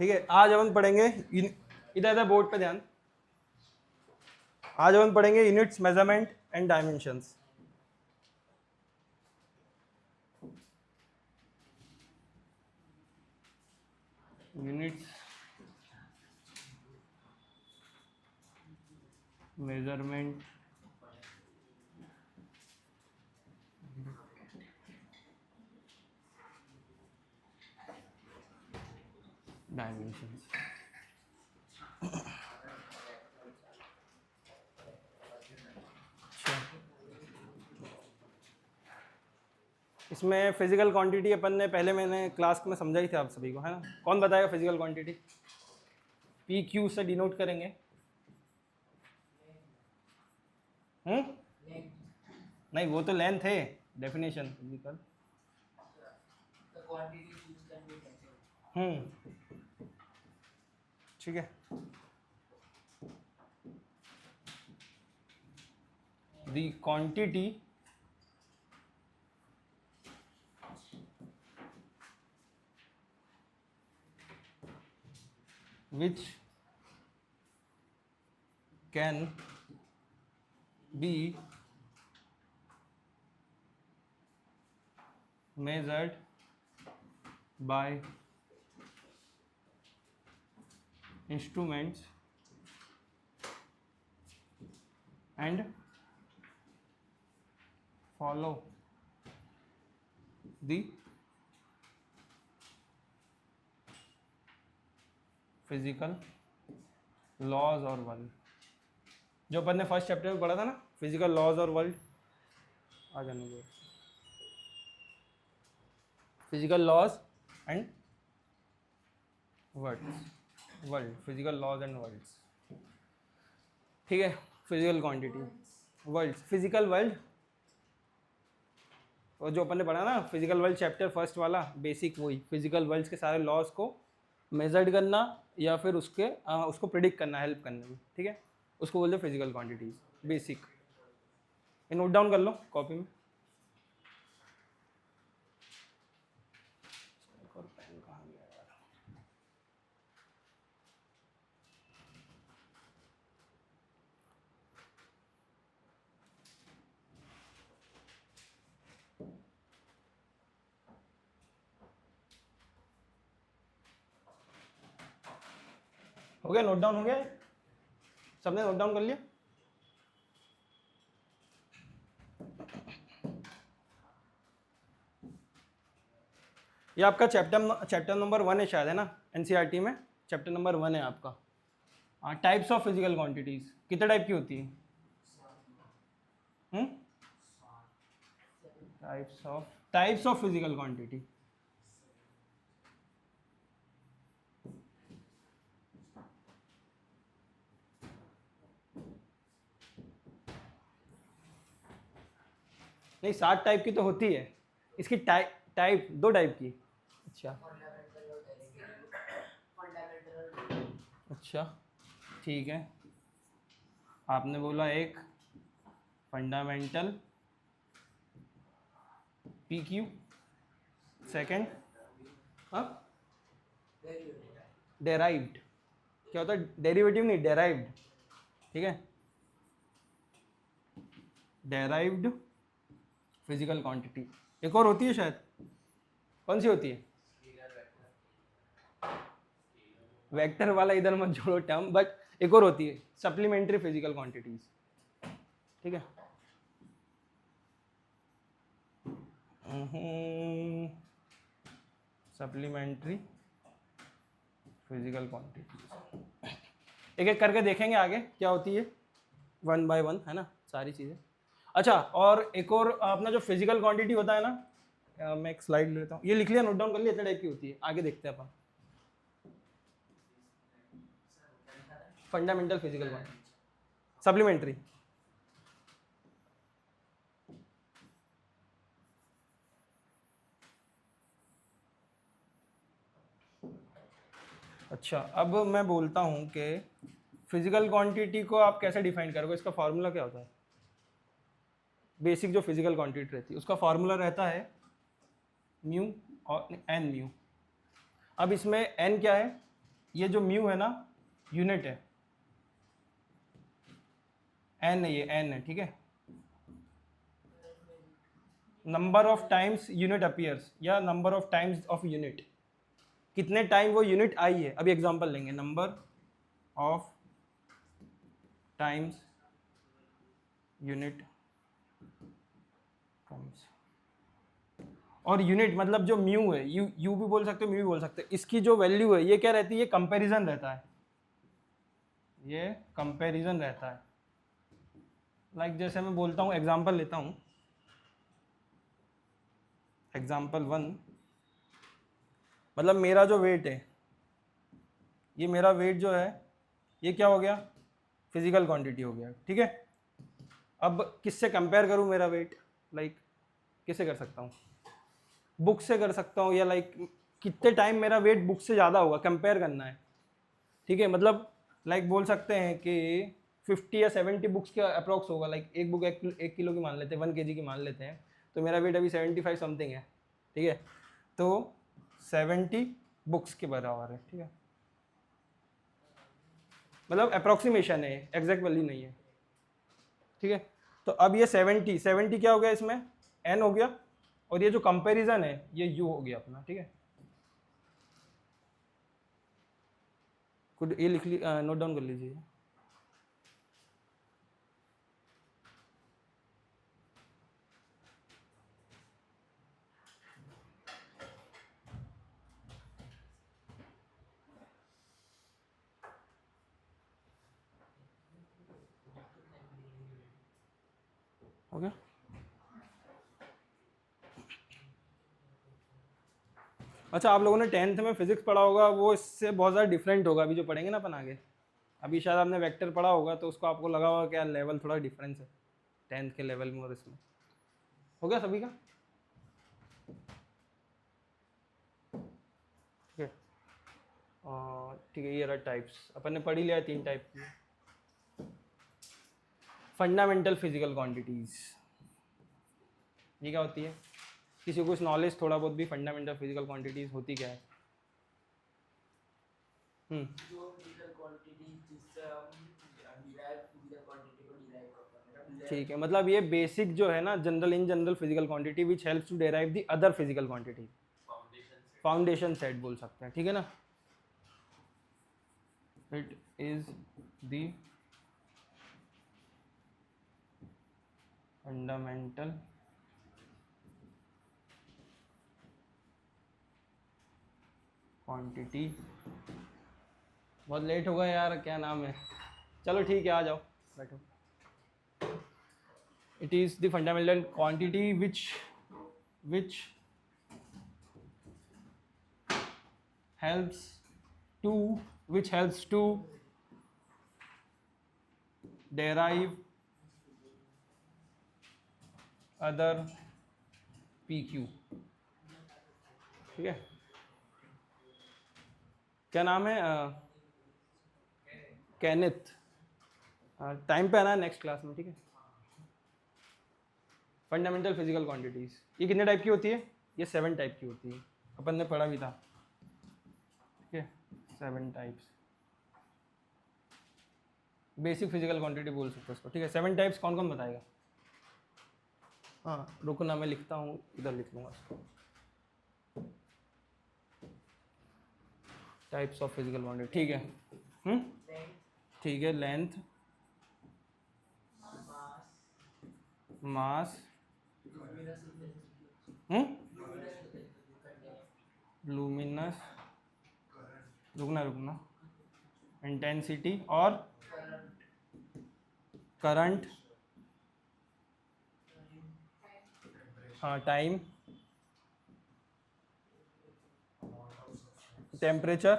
ठीक है, आज अपन पढ़ेंगे इधर इधर बोर्ड पे ध्यान। आज अपन पढ़ेंगे units, measurement and dimensions. Units, measurement, dimensions. इसमें फिजिकल क्वांटिटी अपन ने पहले मैंने क्लास में समझाई थी आप सभी को, है ना। कौन बताएगा फिजिकल क्वांटिटी? पी क्यू से डिनोट करेंगे। नहीं, वो तो लेंथ है, डेफिनेशन फिजिकल। ठीक है, the quantity which can be measured by instruments and follow the physical laws और वर्ल्ड। जो अपन ने फर्स्ट चैप्टर में पढ़ा था ना, फिजिकल लॉज और वर्ल्ड। आ जाने दो। Physical laws and world, physical laws and worlds. ठीक है, physical quantity, world, physical world. और जो अपन ने पढ़ा ना फिजिकल वर्ल्ड चैप्टर फर्स्ट वाला, बेसिक वही फिजिकल वर्ल्ड्स के सारे लॉज को मेजर्ड करना या फिर उसको प्रिडिक्ट करना, हेल्प करने में। ठीक है, उसको बोलते हैं फिजिकल क्वांटिटीज, बेसिक। ये नोट डाउन कर लो कॉपी में। हो गया, नोट डाउन हो गया, सबने नोट डाउन कर लिया? ये आपका चैप्टर नंबर 1 है शायद, है ना। एनसीईआरटी में चैप्टर नंबर 1 है आपका। हाँ, टाइप्स ऑफ फिजिकल क्वांटिटीज कितने टाइप की होती है? Types of physical quantity. नहीं, 7 टाइप की तो होती है। इसकी टाइप 2 टाइप की। अच्छा, ठीक है। आपने बोला एक fundamental P Q, second derived. क्या होता है? डेरिवेटिव नहीं, डेराइव्ड। ठीक है, डेराइव्ड फिजिकल क्वांटिटी। एक और होती है शायद, कौन सी होती है? वेक्टर वाला इधर मत जोड़ो टर्म, बट एक और होती है सप्लीमेंट्री फिजिकल क्वांटिटीज। ठीक है, सप्लीमेंट्री फिजिकल क्वांटिटीज। एक एक करके देखेंगे आगे क्या होती है, 1 बाय 1, है ना, सारी चीज़ें। अच्छा, और एक और अपना जो फिजिकल क्वांटिटी होता है ना, मैं एक स्लाइड लेता हूँ, ये लिख लिया, नोट डाउन कर लिया, इतने टाइप की होती है। आगे देखते हैं अपन। Fundamental physical quantity, supplementary. अच्छा, अब मैं बोलता हूँ कि फिजिकल क्वांटिटी को आप कैसे डिफाइन करोगे, इसका फॉर्मूला क्या होता है? बेसिक जो फिजिकल क्वांटिटी रहती है उसका फॉर्मूला रहता है म्यू और एन म्यू। अब इसमें एन क्या है? ये जो म्यू है ना यूनिट है, एन है, ये एन है, ठीक है, number of times unit appears या number of times of unit, कितने टाइम वो यूनिट आई है। अभी एग्जांपल लेंगे, number of times unit comes, और यूनिट मतलब जो म्यू है, यू भी बोल सकते हो, म्यू भी बोल सकते हो, इसकी जो वैल्यू है ये क्या रहती है, ये कंपैरिजन रहता है, ये कंपैरिजन रहता है। लाइक जैसे मैं बोलता हूँ, एग्जांपल लेता हूँ, एग्जांपल 1, मतलब मेरा जो वेट है, ये मेरा वेट जो है ये क्या हो गया, फिजिकल क्वांटिटी हो गया, ठीक है। अब किससे कंपेयर करूँ मेरा वेट, लाइक किससे कर सकता हूँ, बुक से कर सकता हूँ, या लाइक कितने टाइम मेरा वेट बुक से ज़्यादा होगा, कंपेयर करना है, ठीक है। मतलब लाइक बोल सकते हैं कि 50 या 70 बुक्स के अप्रॉक्स होगा, लाइक एक बुक 1 किलो की मान लेते हैं, 1 kg की मान लेते हैं, तो मेरा वेट अभी 75 समथिंग है, ठीक है, तो 70 बुक्स के बराबर है, ठीक है, मतलब अप्रॉक्सीमेशन है, एग्जैक्ट वैल्यू नहीं है, ठीक है। तो अब ये 70 क्या हो गया, इसमें n हो गया, और ये जो कंपैरिजन है ये u हो गया अपना, ठीक है। कुछ ये लिख ली, नोट डाउन कर लीजिए। ओके, अच्छा, आप लोगों ने 10th में फिजिक्स पढ़ा होगा, वो इससे बहुत ज़्यादा डिफरेंट होगा अभी जो पढ़ेंगे ना अपन आगे। अभी शायद आपने वेक्टर पढ़ा होगा, तो उसको आपको लगा होगा क्या लेवल थोड़ा डिफरेंस है 10th के लेवल में और इसमें। हो गया सभी का, ठीक है। ठीक है, ये रहा टाइप्स, अपन ने पढ़ ही लिया है 3 टाइप की। फंडामेंटल फिजिकल क्वांटिटीज़, ये क्या होती है, किसी को कुछ नॉलेज थोड़ा बहुत भी, फंडामेंटल फिजिकल क्वांटिटीज़ होती क्या है। ठीक है, मतलब ये बेसिक जो है ना, general in general physical quantity which helps to derive the other physical quantity, foundation set बोल सकते हैं, ठीक है ना। It is the fundamental quantity, बहुत लेट हो गया यार, क्या नाम है, चलो ठीक है, आ जाओ बैठो। It is the fundamental quantity which helps to derive other PQ, ठीक है। क्या नाम है, कैनिथ, टाइम पे आना है नेक्स्ट क्लास में, ठीक है। फंडामेंटल फिजिकल क्वांटिटीज ये कितने टाइप की होती है, ये 7 टाइप की होती है, अपन ने पढ़ा भी था, ठीक है, 7 टाइप्स, बेसिक फिजिकल क्वांटिटी बोल सकते हो उसको, ठीक है। 7 टाइप्स कौन कौन बताएगा। हाँ रुकना, मैं लिखता हूँ, इधर लिख लूँगा उसको, टाइप्स ऑफ फिजिकल क्वांटिटी, ठीक है। ठीक है, लेंथ, मास, लूमिनस, रुकना, इंटेंसिटी और करंट, हाँ time, temperature,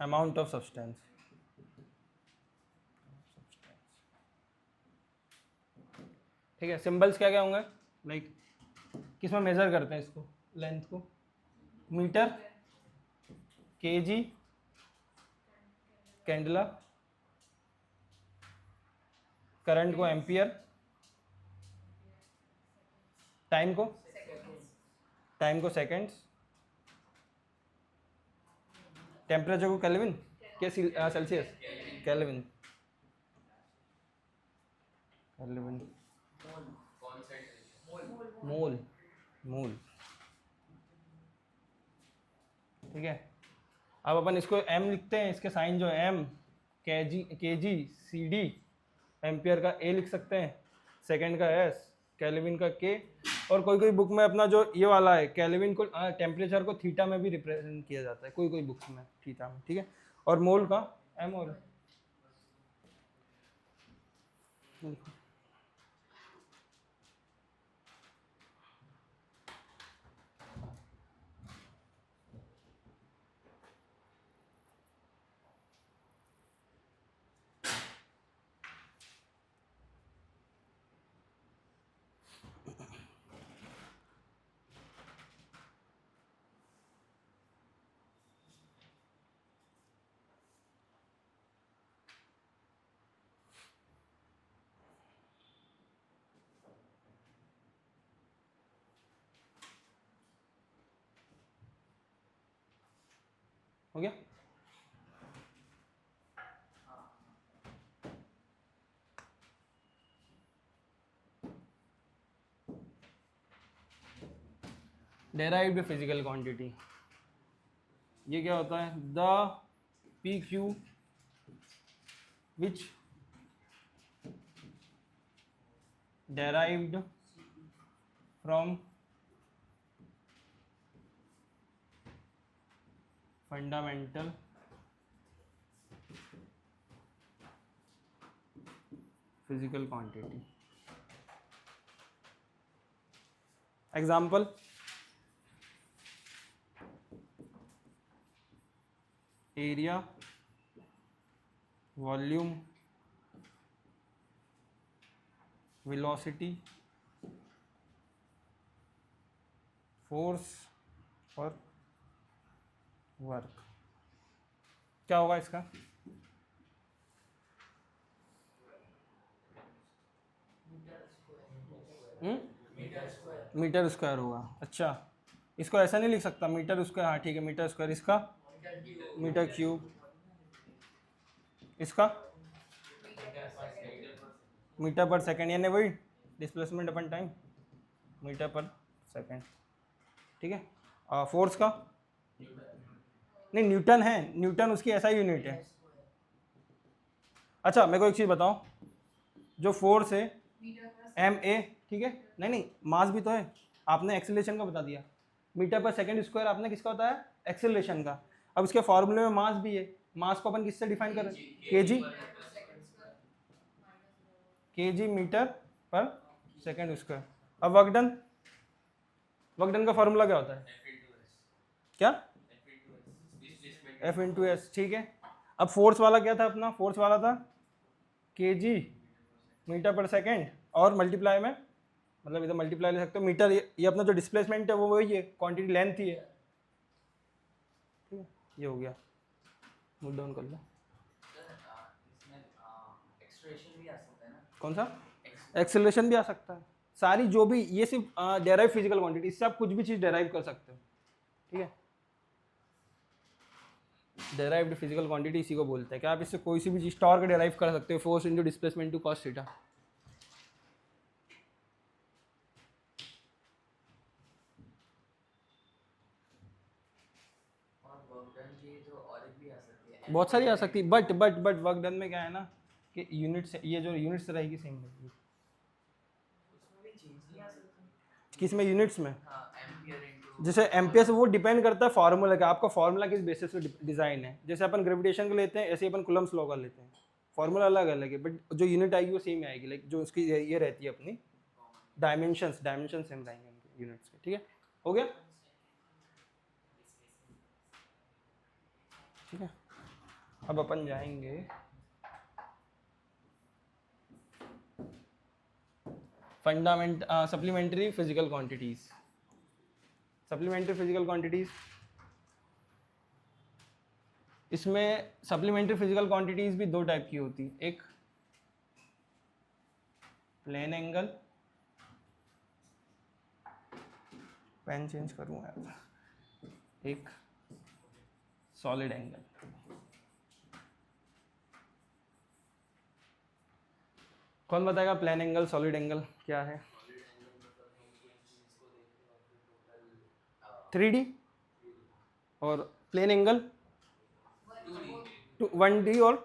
amount of substance, ठीक है। सिंबल्स क्या क्या होंगे, लाइक किस में मेजर करते हैं इसको, लेंथ को, मीटर, केजी, कैंडला, करंट को एम्पियर, टाइम को टाइम को सेकेंड्स, टेम्परेचर को केल्विन क्या सेल्सियस, केल्विन, केल्विन, मोल, मोल, ठीक है। अब अपन इसको m लिखते हैं, इसके साइन जो है m, केजी CD, एम्पियर का A लिख सकते हैं, सेकेंड का S, केल्विन का K, और कोई कोई बुक में अपना जो ये वाला है केल्विन को टेम्परेचर को थीटा में भी रिप्रेजेंट किया जाता है, कोई कोई बुक्स में थीटा में, ठीक है। और मोल का M और हो गया। डेराइव्ड फिजिकल क्वांटिटी, ये क्या होता है, the P Q which derived from fundamental physical quantity. Example, area, volume, velocity, force और वर्क। क्या होगा इसका, मीटर स्क्वायर होगा। अच्छा, इसको ऐसा नहीं लिख सकता मीटर स्क्वायर, हाँ ठीक है मीटर स्क्वायर, इसका मीटर क्यूब, इसका मीटर पर सेकेंड, यानी वही डिस्प्लेसमेंट अपन टाइम मीटर पर सेकेंड, ठीक है। फोर्स का नहीं, न्यूटन है, न्यूटन उसकी ऐसा यूनिट है। अच्छा मेरे को एक चीज़ बताओ, जो फोर्स है MA, ठीक है, नहीं नहीं मास भी तो है, आपने एक्सेलरेशन का बता दिया, मीटर पर सेकेंड स्क्वायर आपने किसका बताया, एक्सेलरेशन का। अब इसके फॉर्मूले में मास भी है, मास को अपन किससे डिफाइन कर रहे हैं, केजी मीटर पर सेकेंड स्क्वायर। अब वर्क डन, वर्क डन का फॉर्मूला क्या होता है, क्या F/S, ठीक है। अब फोर्स वाला क्या था अपना, फोर्स वाला था केजी मीटर पर सेकेंड, और मल्टीप्लाई में, मतलब इधर मल्टीप्लाई ले सकते हो, मीटर ये अपना जो डिस्प्लेसमेंट है वो वही है, क्वांटिटी लेंथ ही है, ठीक है। ये हो गया, नोट डाउन कर लो। कौन सा, एक्सेलरेशन भी आ सकता है, सारी जो भी, ये सिर्फ डेराइव फिजिकल क्वांटिटी, इससे आप कुछ भी चीज़ डेराइव कर सकते हो, ठीक है। डेराइव्ड फिजिकल क्वांटिटी इसी को बोलते हैं कि आप इससे कोई सी भी चीज़ टॉर्क डेराइव कर सकते हो, force into displacement to cos theta. बहुत सारी आ सकती है, बट वर्क डन में क्या है ना कि यूनिट्स, ये जो यूनिट्स रहेगी सेम रहेगी, किस में, यूनिट्स में, जैसे एम्पियर, वो डिपेंड करता है फार्मूला का, आपका फार्मूला किस बेसिस पे डिजाइन है। जैसे अपन ग्रेविटेशन को लेते हैं, ऐसे अपन कूलम्स लॉ का लेते हैं, फार्मूला अलग अलग है, बट जो यूनिट आएगी वो सेम आएगी, लाइक जो उसकी ये रहती है अपनी डायमेंशन सेम रहेंगे यूनिट्स के, ठीक है। हो गया, ठीक है। अब अपन जाएंगे fundament supplementary physical quantities. Supplementary physical quantities, इसमें सप्लीमेंट्री फिजिकल क्वांटिटीज भी दो टाइप की होती, एक प्लेन एंगल पेन चेंज करूँ यार, एक सॉलिड एंगल, कौन बताएगा प्लेन एंगल सॉलिड एंगल क्या है? 3D और प्लेन एंगल 1D और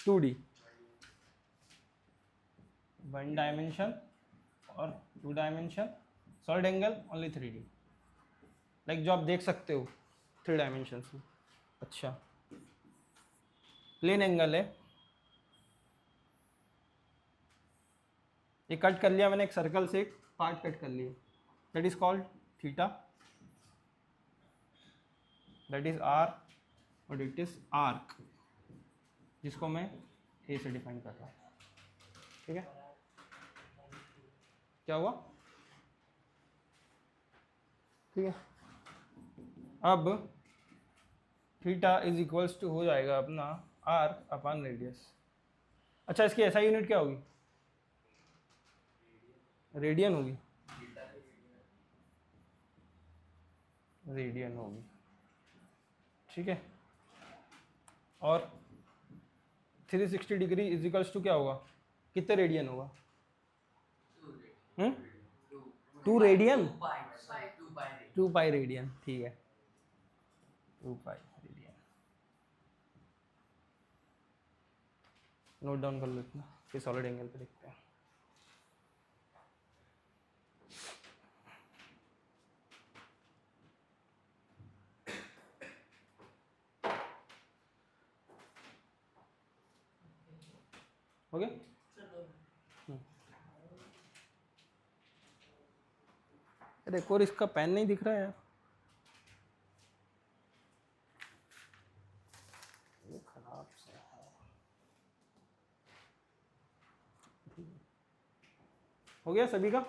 2D, 1 डायमेंशन और 2 dimension, solid angle only 3D, like जो आप देख सकते हो 3 डायमेंशंस में। अच्छा, प्लेन एंगल है, ये कट कर लिया मैंने, एक सर्कल से एक पार्ट कट कर लिया, that is called theta, that is R और इट इज आर्क, जिसको मैं ए से डिफाइन कर रहा हूँ। ठीक है, क्या हुआ? ठीक है, अब थीटा इज इक्वल्स टू हो जाएगा अपना आर्क अपॉन रेडियस। अच्छा, इसकी ऐसा यूनिट क्या होगी? रेडियन होगी, रेडियन होगी। ठीक है, और 360 डिग्री इज इक्वल्स टू क्या होगा? कितने रेडियन होगा? 2 रेडियन, 2 पाई रेडियन। ठीक है, 2 पाई रेडियन, नोट डाउन कर लो इतना, फिर सॉलिड एंगल पे देखते हैं। हो गया? अरे एक और इसका पेन नहीं दिख रहा है यार, ये खराब सा है। हो गया सभी का?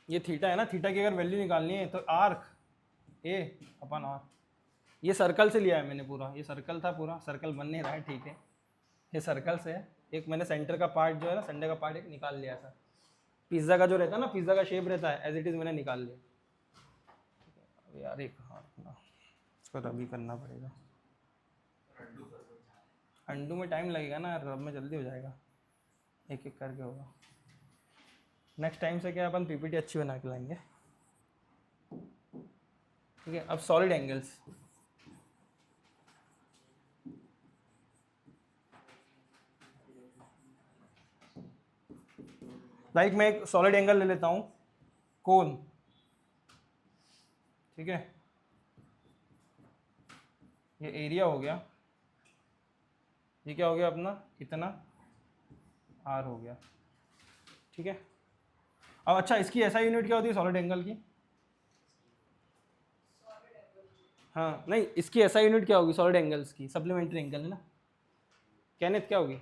ये थीटा है ना, थीटा की अगर वैल्यू निकालनी है तो आर्क ए अपन आर, ये सर्कल से लिया है मैंने पूरा, ये सर्कल था पूरा, सर्कल बन नहीं रहा है, ठीक है, ये सर्कल से है, एक मैंने सेंटर का पार्ट जो है ना, संडे का पार्ट एक निकाल लिया था, पिज्ज़ा का जो रहता है ना, पिज्ज़ा का शेप रहता है एज इट इज़ मैंने निकाल लिया। अब यार एक हाँ, इसको रब भी करना पड़ेगा, अंडू में टाइम लगेगा ना, रब में जल्दी हो जाएगा, एक एक करके होगा। नेक्स्ट टाइम से क्या अपन पीपीटी अच्छी बना के लाएंगे। ठीक है, अब सॉलिड एंगल्स, लाइक मैं एक सॉलिड एंगल ले लेता हूँ, कोन। ठीक है, ये एरिया हो गया, ये क्या हो गया अपना, इतना आर हो गया। ठीक है, अब अच्छा, इसकी ऐसा यूनिट क्या होती है सॉलिड एंगल की? हाँ नहीं, इसकी ऐसा यूनिट क्या होगी सॉलिड एंगल्स की? सप्लीमेंट्री एंगल है ना, कैनेथ क्या होगी?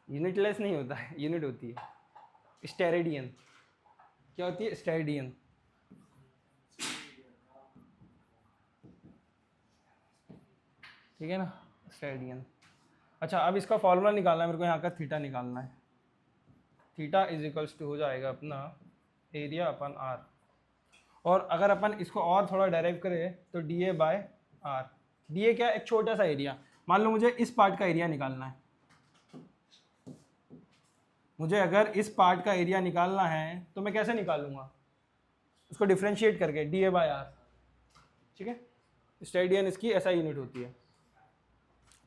यूनिटलेस नहीं होता है, यूनिट होती है स्टेरेडियन। क्या होती है? स्टेरेडियन। ठीक है ना, स्टेरेडियन। अच्छा, अब इसका फॉर्मूला निकालना है मेरे को, यहाँ का थीटा निकालना है, थीटा इज इक्वल्स टू हो जाएगा अपना एरिया अपन आर, और अगर अपन इसको और थोड़ा डायराइव करें तो D A by R. D A क्या? एक छोटा सा एरिया, मान लो मुझे इस पार्ट का एरिया निकालना है, मुझे अगर इस पार्ट का एरिया निकालना है तो मैं कैसे निकालूंगा? उसको डिफ्रेंशिएट करके, डी ए बाय आर। ठीक है, स्टेडियन इसकी ऐसा यूनिट होती है।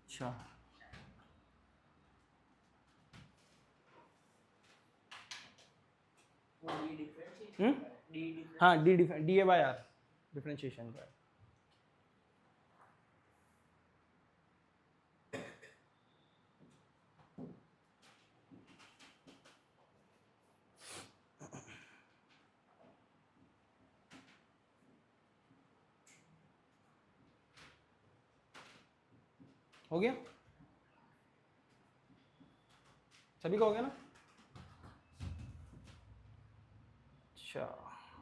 अच्छा, हाँ, D A by R differentiation का। हो गया, सभी का हो गया ना? अच्छा,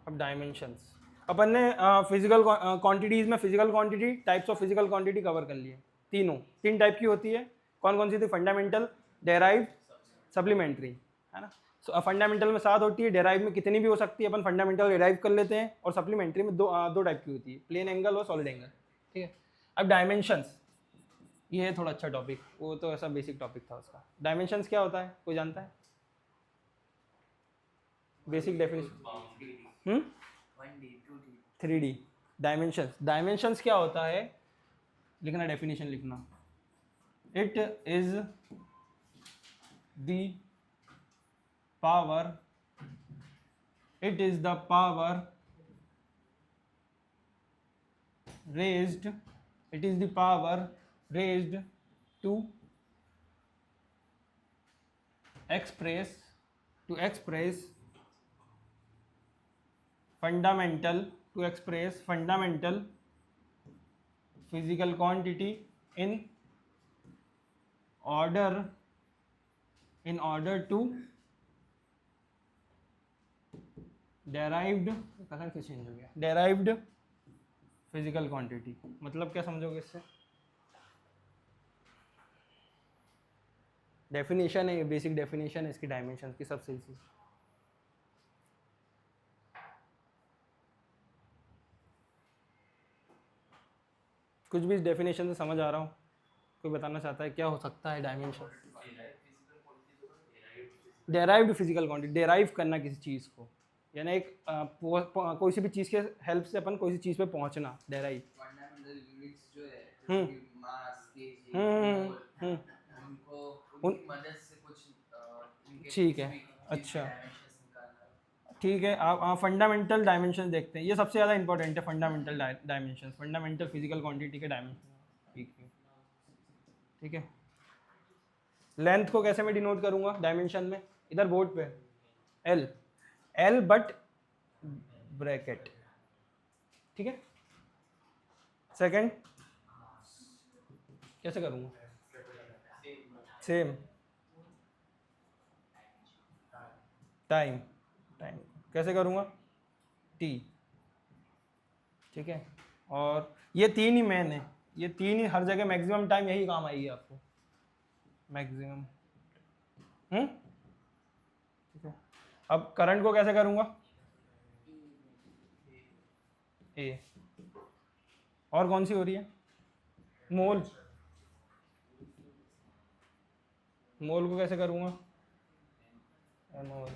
अब डायमेंशंस अपन ने फिजिकल क्वांटिटीज़ में physical quantity, types of physical quantity cover कर लिए। तीन टाइप की होती है। कौन कौन सी थी? फंडामेंटल, डेराइव, सप्लीमेंट्री, है ना। सो फंडामेंटल में 7 होती है, डेराइव में कितनी भी हो सकती है, अपन फंडामेंटल डेराइव कर लेते हैं, और सप्लीमेंट्री में दो टाइप की होती है, प्लेन एंगल और सॉलिड एंगल, ठीक है। अब डायमेंशंस, ये है थोड़ा अच्छा टॉपिक, वो तो ऐसा बेसिक टॉपिक था उसका। डायमेंशंस क्या होता है, कोई जानता है? बेसिक डेफिनेशन 3D डायमेंशंस क्या होता है, लिखना डेफिनेशन लिखना। It is the power, it is the power raised, it is the power raised to express fundamental physical quantity in order to derived physical quantity. मतलब क्या समझोगे इससे? डेफिनेशन है, बेसिक डेफिनेशन है इसकी डायमेंशन की, सबसे इजी। कुछ भी इस डेफिनेशन से समझ आ रहा हो? कोई बताना चाहता है क्या हो सकता है dimension? Derived physical quantity, derive करना किसी चीज़ को, यानी एक कोई सी भी चीज़ के हेल्प से अपन कोई सी चीज़ पे पहुंचना, डेराइव। ठीक है, अच्छा, ठीक है। आप फंडामेंटल डायमेंशन देखते हैं, ये सबसे ज़्यादा इंपॉर्टेंट है। Fundamental dimension, fundamental physical quantity के डायमेंशन, ठीक है। लेंथ को कैसे मैं डिनोट करूंगा डायमेंशन में? इधर बोर्ड पे एल बट ब्रैकेट, ठीक है। सेकंड कैसे करूंगा? सेम टाइम कैसे करूंगा? टी, ठीक है। और ये तीन ही मेन है, ये तीन ही हर जगह मैक्सिमम टाइम यही काम आएगी आपको, मैक्सिमम। ठीक है। अब करंट को कैसे करूंगा? ए, और कौन सी हो रही है? मोल को कैसे करूंगा? मोल,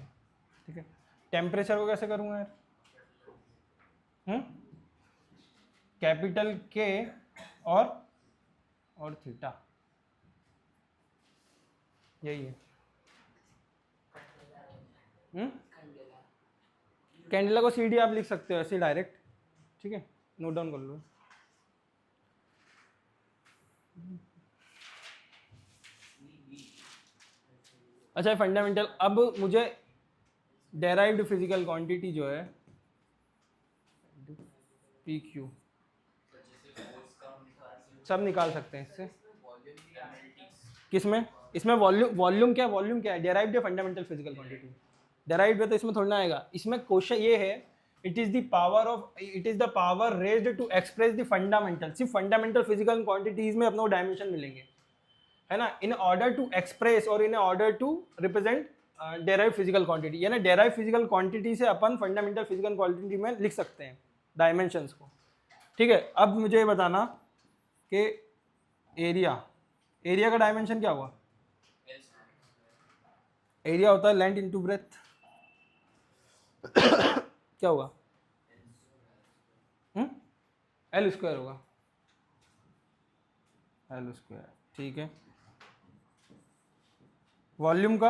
ठीक है। टेम्परेचर को कैसे करूंगा यार? कैपिटल के और थीटा, यही है। कैंडेला को सीडी आप लिख सकते हो ऐसे डायरेक्ट, ठीक है, नोट डाउन कर लो। अच्छा, फंडामेंटल। अब मुझे डेराइव्ड फिजिकल क्वांटिटी जो है पी क्यू सब निकाल सकते हैं इससे। किसमें? इसमें वॉल्यूम क्या है? डेराइव्ड है फंडामेंटल फिजिकल क्वांटिटी, डेराइव्ड है तो इसमें थोड़ा ना आएगा। इसमें क्वेश्चन ये है, it is the power raised to express the fundamental. सिर्फ फंडामेंटल फिजिकल क्वांटिटीज में अपने को डायमेंशन मिलेंगे, है ना, इन ऑर्डर टू एक्सप्रेस और in order to represent derive physical quantity. यानी डेराइव फिजिकल क्वांटिटी से अपन फंडामेंटल फिजिकल क्वांटिटी में लिख सकते हैं डायमेंशंस को, ठीक है। अब मुझे ये बताना कि एरिया का डायमेंशन क्या हुआ? एरिया होता है लेंथ इनटू ब्रेथ, क्या होगा? एल स्क्वायर होगा, एल स्क्वायर, ठीक है। वॉल्यूम का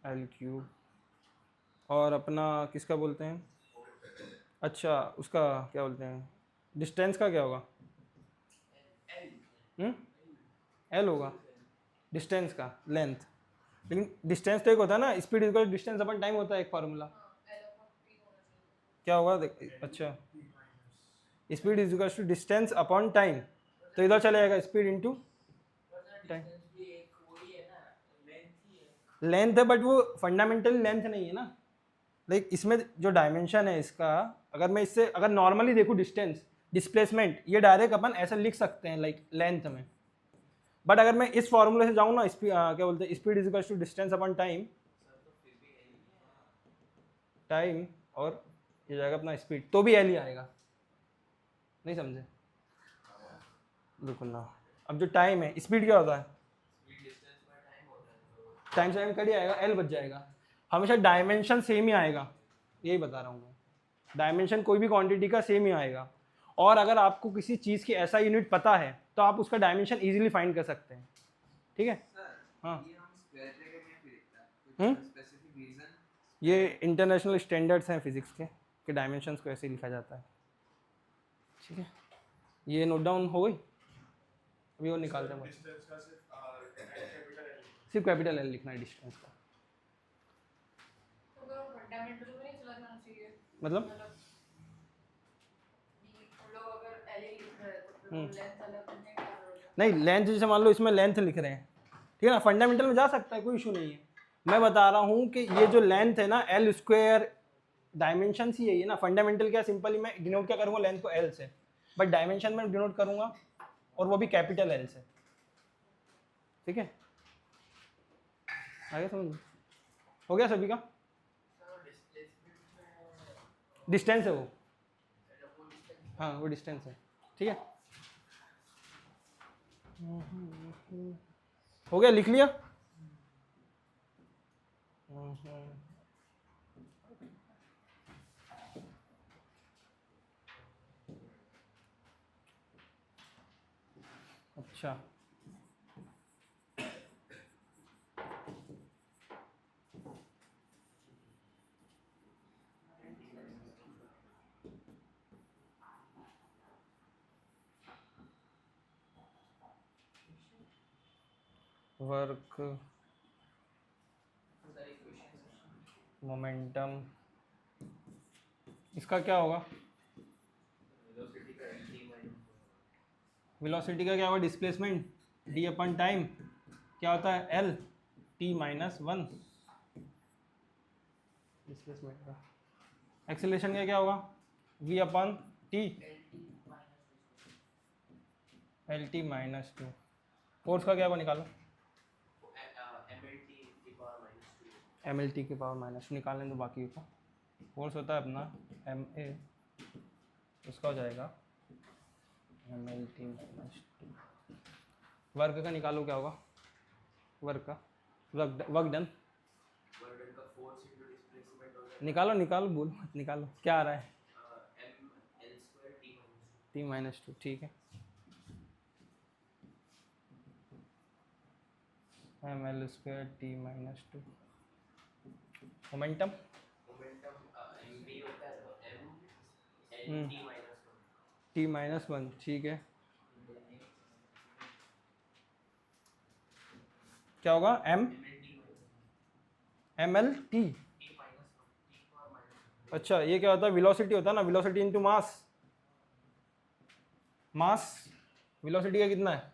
एल क्यूब, और अपना किसका बोलते हैं? अच्छा, उसका क्या बोलते हैं? डिस्टेंस का क्या होगा? एल होगा डिस्टेंस का, लेंथ। लेकिन डिस्टेंस तो एक होता है ना, स्पीड इक्वल डिस्टेंस अपन टाइम होता है एक फार्मूला, क्या होगा? अच्छा, speed is equal to distance upon time, तो इधर चले जाएगा स्पीड इनटू टाइम। लेंथ है बट वो फंडामेंटल लेंथ नहीं है ना। लाइक इसमें जो डायमेंशन है इसका, अगर मैं इससे अगर नॉर्मली देखूँ डिस्टेंस डिस्प्लेसमेंट, ये डायरेक्ट अपन ऐसा लिख सकते हैं लाइक लेंथ में। बट अगर मैं इस फॉर्मूले से जाऊँ ना, क्या बोलते हैं, speed is equal to distance upon time, time और ये जाएगा अपना स्पीड, तो भी एल ही आएगा। नहीं समझे? बिल्कुल ना। अब जो टाइम है, स्पीड क्या होता है, टाइम से टाइम कट ही आएगा, एल बच जाएगा। हमेशा डायमेंशन सेम ही आएगा, यही बता रहा हूँ मैं। डायमेंशन कोई भी क्वांटिटी का सेम ही आएगा। और अगर आपको किसी चीज़ की ऐसा यूनिट पता है तो आप उसका डायमेंशन इजीली फाइंड कर सकते हैं। ठीक है? हाँ, ये इंटरनेशनल स्टैंडर्ड्स हैं फिजिक्स के कि डायमेंशंस को ऐसे लिखा जाता है। ठीक है, ये नोट डाउन हो गई। अभी वो निकालते हैं, सिर्फ कैपिटल एल लिखना है डिस्टेंस का। मतलब नहीं, लेंथ जैसे मान लो इसमें लेंथ लिख रहे हैं, ठीक है ना, फंडामेंटल में जा सकता है, कोई इशू नहीं है। मैं बता रहा हूँ कि ये जो लेंथ है ना, एल स्क्वायर, डायमेंशन ही यही है ना। फंडामेंटल क्या, सिंपली मैं डिनोट क्या करूँगा, लेंथ को एल से, बट डायमेंशन में डिनोट करूँगा और वो भी कैपिटल एल से। ठीक है, आगे समझ हो गया सभी का? डिस्टेंस है वो, हाँ वो डिस्टेंस है। ठीक है, हो गया, लिख लिया? अच्छा, वर्क, मोमेंटम, इसका क्या होगा, वेलोसिटी का क्या होगा, डिस्प्लेसमेंट डी अपन टाइम क्या होता है, L T minus one displacement का। एक्सेलरेशन का क्या होगा, वी अपन T, L T minus two. Force का क्या होगा, निकालो, एम एल टी के पावर माइनस टू निकालने दो बाकी का। फोर्स होता है अपना एम ए, उसका हो जाएगा M L T minus two. Work का निकालो, क्या होगा वर्क का, वर्क डन निकालो, निकालो बोल मत, निकालो क्या आ रहा है, टी माइनस टू। ठीक है, M L square T minus two. Momentum T minus one. ठीक है, क्या होगा, एम एल टी। अच्छा, ये क्या होता है, वेलोसिटी होता है ना, वेलोसिटी इनटू मास, मास वेलोसिटी का कितना है,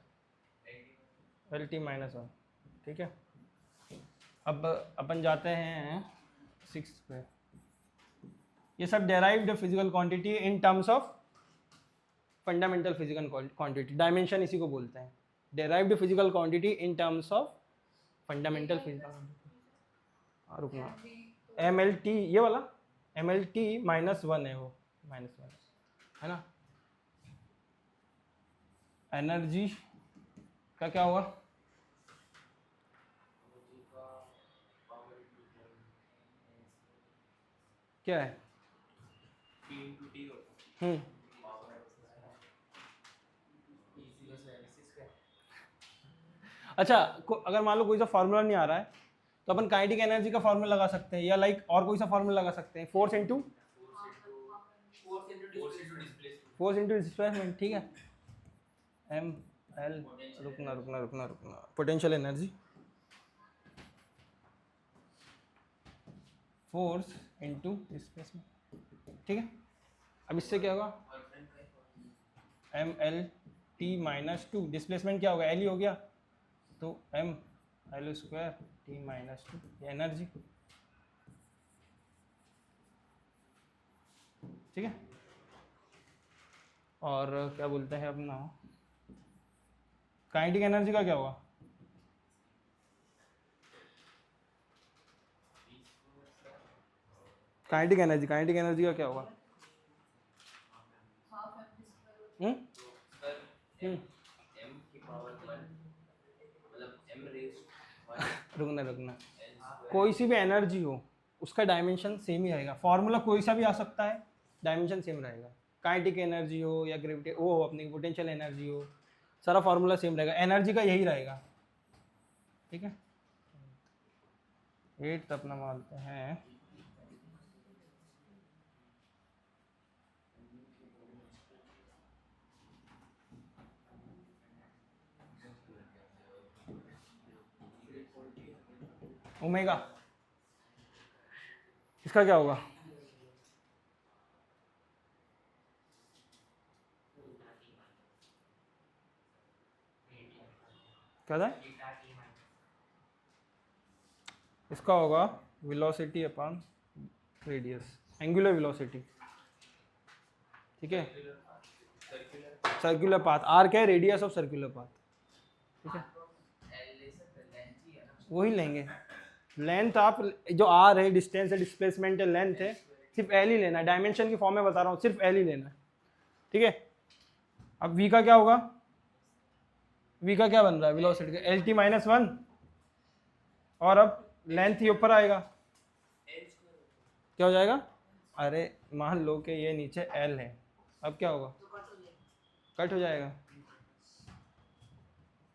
एल टी माइनस वन। ठीक है, अब अपन जाते हैं 6 पे। ये सब derived physical quantity in terms of fundamental physical quantity, dimension इसी को बोलते हैं, derived physical quantity in terms of fundamental physical. रुकना, एम एल टी ये वाला M L T minus one है, वो माइनस वन है ना। एनर्जी का क्या होगा, क्या है, अच्छा अगर मान लो कोई सा फार्मूला नहीं आ रहा है तो अपन काइनेटिक एनर्जी का फार्मूला लगा सकते हैं, या लाइक और कोई सा फार्मूला लगा सकते हैं, फोर्स इंटू डिस्प्लेसमेंट। ठीक है, एम एल, रुकना रुकना रुकना रुकना, potential energy, force into displacement. ठीक है, अब इससे क्या होगा, M L T minus two, displacement क्या होगा, एल ही हो गया, तो M L square T minus two, energy. ठीक है, और क्या बोलते हैं अपना काइनेटिक एनर्जी का क्या होगा? काइनेटिक एनर्जी का क्या होगा? हम्म हम्म रुकना, कोई सी भी एनर्जी हो उसका डायमेंशन सेम ही रहेगा, फॉर्मूला कोई सा भी आ सकता है, डायमेंशन सेम रहेगा। काइनेटिक एनर्जी हो या ग्रेविटी वो हो, अपनी पोटेंशियल एनर्जी हो, सारा फॉर्मूला सेम रहेगा, एनर्जी का यही रहेगा। ठीक है, 8 अपना मानते हैं। ओमेगा, इसका क्या होगा? क्या था? इसका होगा velocity upon radius, angular velocity. ठीक है, सर्कुलर पाथ, आर क्या है? Radius of circular path. ठीक है, वही लेंगे लेंथ। आप जो आर है, डिस्टेंस है, डिस्प्लेसमेंट है, लेंथ है, सिर्फ एल ही लेना है, डायमेंशन की फॉर्म में बता रहा हूँ, सिर्फ एल ही लेना है। ठीक है, अब वी का क्या होगा? वी का क्या बन रहा है वेलोसिटी का? एल टी माइनस वन, और अब लेंथ ही ऊपर आएगा, क्या हो जाएगा? अरे मान लो कि ये नीचे एल है, अब क्या होगा? कट हो जाएगा।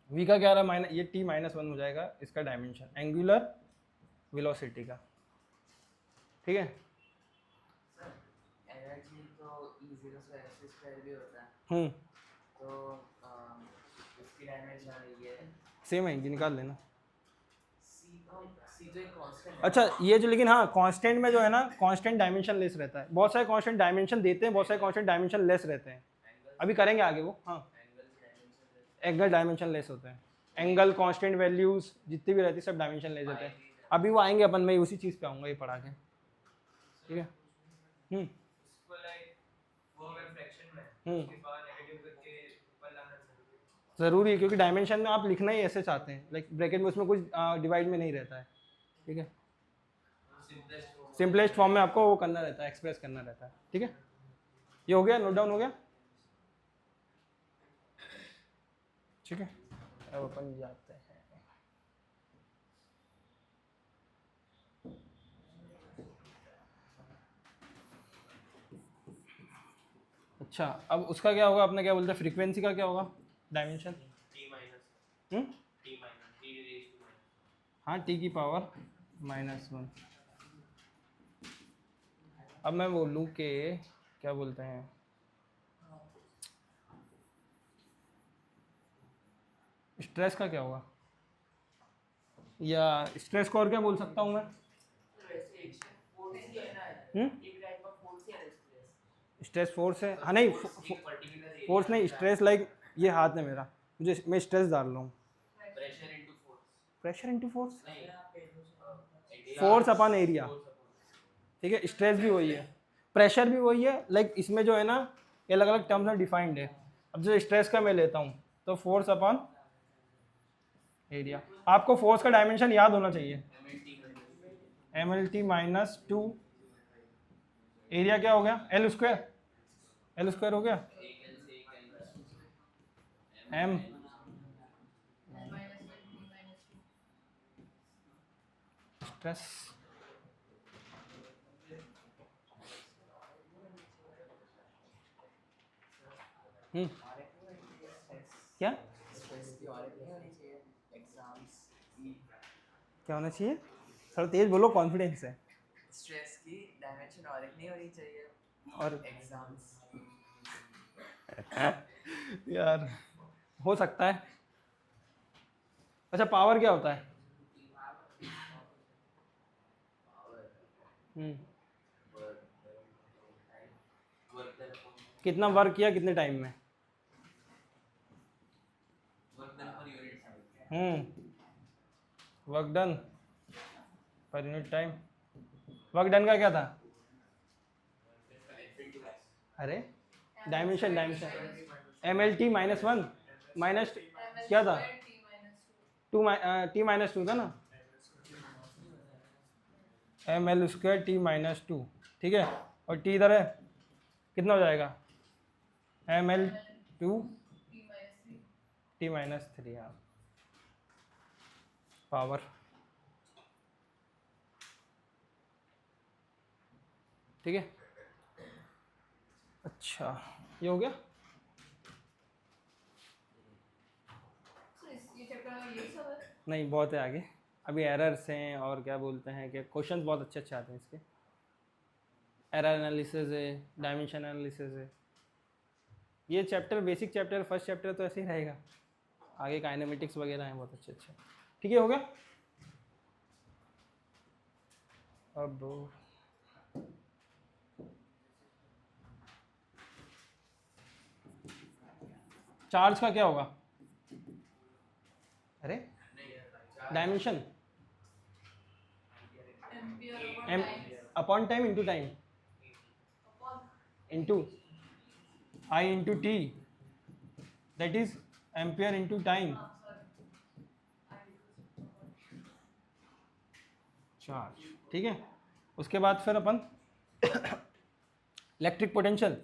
वी का क्या रहा? माइनस, ये टी माइनस वन हो जाएगा इसका डायमेंशन एंगुलर वेलोसिटी का। ठीक है, एनर्जी तो E0 स्क्वायर भी होता है, तो इसकी डायमेंशन ये सेम है, निकाल लेना। C तो एक कांस्टेंट है। अच्छा ये जो, लेकिन हाँ कांस्टेंट में जो है ना, कांस्टेंट डायमेंशन लेस रहता है, बहुत सारे कांस्टेंट डायमेंशन देते हैं, बहुत सारे कांस्टेंट डायमेंशन लेस रहते हैं, अभी करेंगे आगे वो। हाँ, एंगल डायमेंशन लेस होते हैं, एंगल कांस्टेंट वैल्यूज जितनी भी रहती है सब डायमेंशन लेस होते हैं। अभी वो आएंगे अपन, मैं उसी चीज़ पे आऊँगा ये पढ़ा के। ठीक है, हम्म ज़रूरी है, क्योंकि डायमेंशन में आप लिखना ही ऐसे चाहते हैं, लाइक ब्रैकेट में, उसमें कुछ डिवाइड में नहीं रहता है। ठीक है, सिंपलेस्ट फॉर्म में आपको वो करना रहता है, एक्सप्रेस करना रहता है। ठीक है, ये हो गया, नोट डाउन हो गया। ठीक है, अब अपन जाते हैं। अच्छा, अब उसका क्या होगा? आपने क्या बोलते हैं, फ्रीक्वेंसी का क्या होगा डायमेंशन? हाँ, टी की पावर माइनस वन। अब मैं बोलूँ कि क्या बोलते हैं, स्ट्रेस का क्या होगा, या स्ट्रेस को और क्या बोल सकता हूँ मैं? स्ट्रेस फोर्स है, हाँ नहीं फोर्स नहीं, स्ट्रेस लाइक ये हाथ है मेरा, मुझे मैं स्ट्रेस डाल रहा हूँ, pressure into force, force upon area. ठीक है, स्ट्रेस भी वही है, प्रेशर भी वही है, लाइक इसमें जो है ना ये अलग अलग टर्म्स में डिफाइंड है। अब जो स्ट्रेस का मैं लेता हूँ तो फोर्स अपॉन एरिया। आपको फोर्स का डायमेंशन याद होना चाहिए, M L T minus two, area क्या हो गया? एल स्क्वायर, एल स्क्वायर हो गया एम स्ट्रेस। क्या क्या होना चाहिए? थोड़ा तेज बोलो, कॉन्फिडेंस है। स्ट्रेस की डायमेंशन और नहीं होनी चाहिए, और एग्जाम्स यार हो सकता है। अच्छा, पावर क्या होता है? कितना वर्क किया कितने टाइम में? Work done per unit time. Work done का क्या था? अरे डायमेंशन MLT -1 माइनस क्या था? T-2 था ना, ML² T-2, ठीक है। और T इधर है, कितना हो जाएगा? ML2 T-3 हाँ, पावर। ठीक है, अच्छा ये हो गया। नहीं बहुत है आगे, अभी एरर्स हैं और क्या बोलते हैं कि क्वेश्चंस बहुत अच्छे अच्छे आते हैं इसके। एरर एनालिसिस है, डायमेंशन एनालिसिस है। ये chapter basic chapter, first chapter तो ऐसे ही रहेगा, आगे काइनेमेटिक्स वगैरह हैं बहुत अच्छे अच्छे। ठीक है, हो गया। अब चार्ज का क्या होगा? अरे dimension M upon time into time into I into T, that is ampere into time charge. ठीक है, उसके बाद फिर अपन इलेक्ट्रिक पोटेंशियल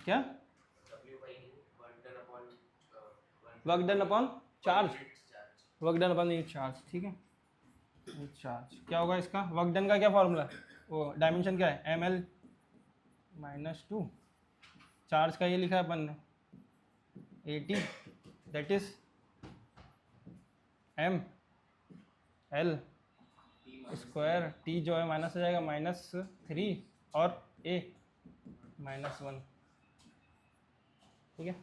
क्या? Work done upon charge, work done upon unit charge. ठीक है, चार्ज क्या होगा इसका? वर्क डन का क्या फॉर्मूला? वो डायमेंशन क्या है? ML-2। चार्ज का ये लिखा है अपन ने AT, that is ML square. T जो है माइनस हो जाएगा -3 और A -1। ठीक है,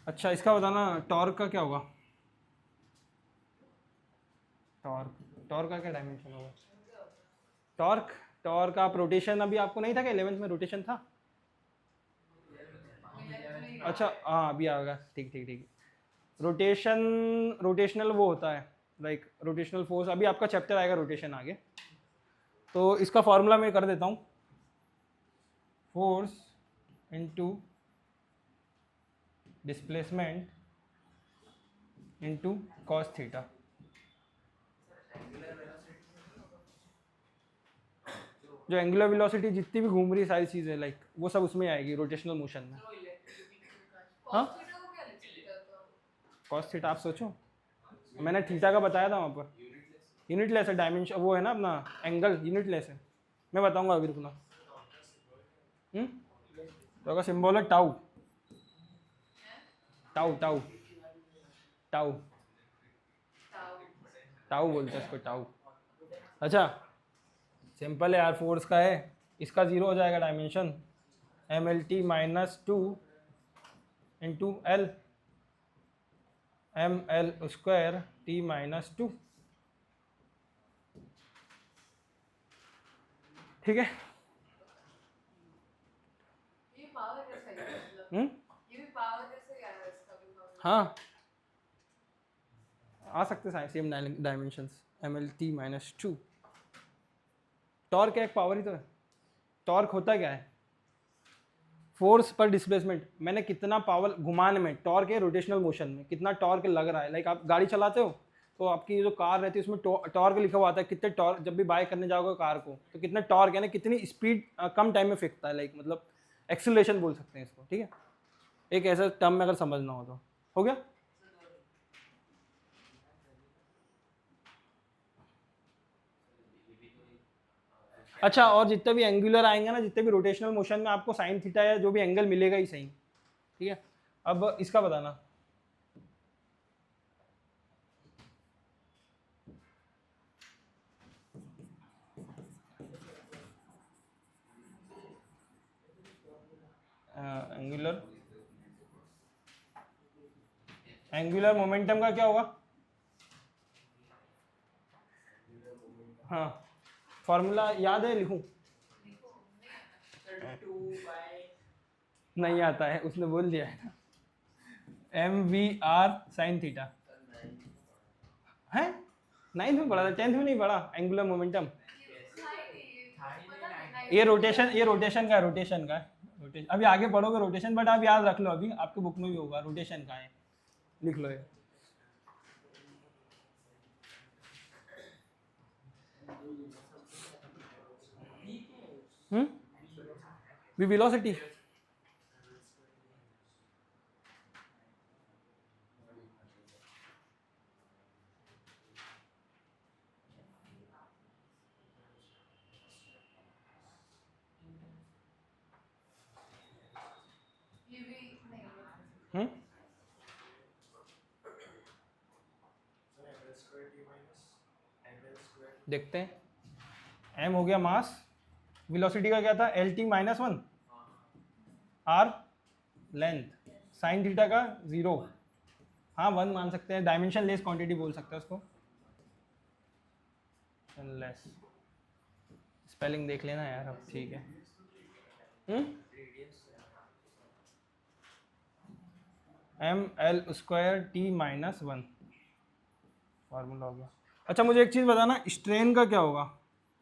अच्छा इसका बताना टॉर्क का क्या होगा? टॉर्क का क्या डायमेंशन होगा? टॉर्क आप रोटेशन, अभी आपको नहीं था क्या 11th में रोटेशन था? अच्छा हाँ अभी आएगा, ठीक। रोटेशनल वो होता है लाइक रोटेशनल फोर्स, अभी आपका चैप्टर आएगा रोटेशन आगे। तो इसका फॉर्मूला मैं कर देता हूँ, force into displacement into cos theta. जो एंगुलर वेलोसिटी जितनी भी घूम रही सारी चीज़ें लाइक वो सब उसमें आएगी रोटेशनल मोशन में। हाँ कॉस थीटा आप सोचो, मैंने थीटा का बताया था वहाँ पर। यूनिटलेस है डायमेंशन, वो है ना अपना एंगल यूनिटलेस है। मैं बताऊंगा अभी, रुकना। तो का सिंबल है tau tau tau tau tau बोलते हैं इसको, टाउ। अच्छा सिंपल है यार, फोर्स का है, इसका 0 हो जाएगा dimension, MLT -2 into L ML² T-2। ठीक है, हाँ आ सकते हैं सेम डायमेंशंस। MLT -2 टॉर्क एक पावर ही तो है। टॉर्क होता क्या है? फोर्स पर डिस्प्लेसमेंट, मैंने कितना पावर घुमाने में, टॉर्क है रोटेशनल मोशन में कितना टॉर्क लग रहा है। लाइक आप गाड़ी चलाते हो तो आपकी जो कार रहती है उसमें टॉर्क लिखा हुआ आता है, कितने टॉर्क, जब भी बाय करने जाओगे कार को तो कितने टॉर्क यानी कितनी स्पीड कम टाइम में फेंकता है, लाइक मतलब एक्सीलरेशन बोल सकते हैं इसको। ठीक है, एक ऐसा टर्म में अगर समझना हो तो। हो गया। अच्छा और जितने भी एंगुलर आएंगे ना, जितने भी रोटेशनल मोशन में आपको साइन थीटा या जो भी एंगल मिलेगा ही सही। ठीक है, अब इसका बताना एंगुलर मोमेंटम का क्या होगा? हाँ फॉर्मूला याद है, लिखूं? नहीं आता है, उसने बोल दिया है ना। mvr sin थीटा है। 9th में पढ़ा था, 10th में नहीं पढ़ा एंगुलर मोमेंटम। ये रोटेशन का है, रोटेशन अभी आगे पढ़ोगे रोटेशन, बट आप याद रख लो, अभी आपके बुक में भी होगा रोटेशन का है, लिख लो ये। वेलोसिटी देखते हैं। m हो गया मास, वेलोसिटी का क्या था lt minus 1, r length, sine theta का 0, हाँ 1 मान सकते हैं, डायमेंशन लेस क्वांटिटी बोल सकते हैं उसको, लेस। स्पेलिंग देख लेना यार अब, ठीक है। M L square T minus 1 formula हो गया। अच्छा मुझे एक चीज़ बताना, स्ट्रेन का क्या होगा,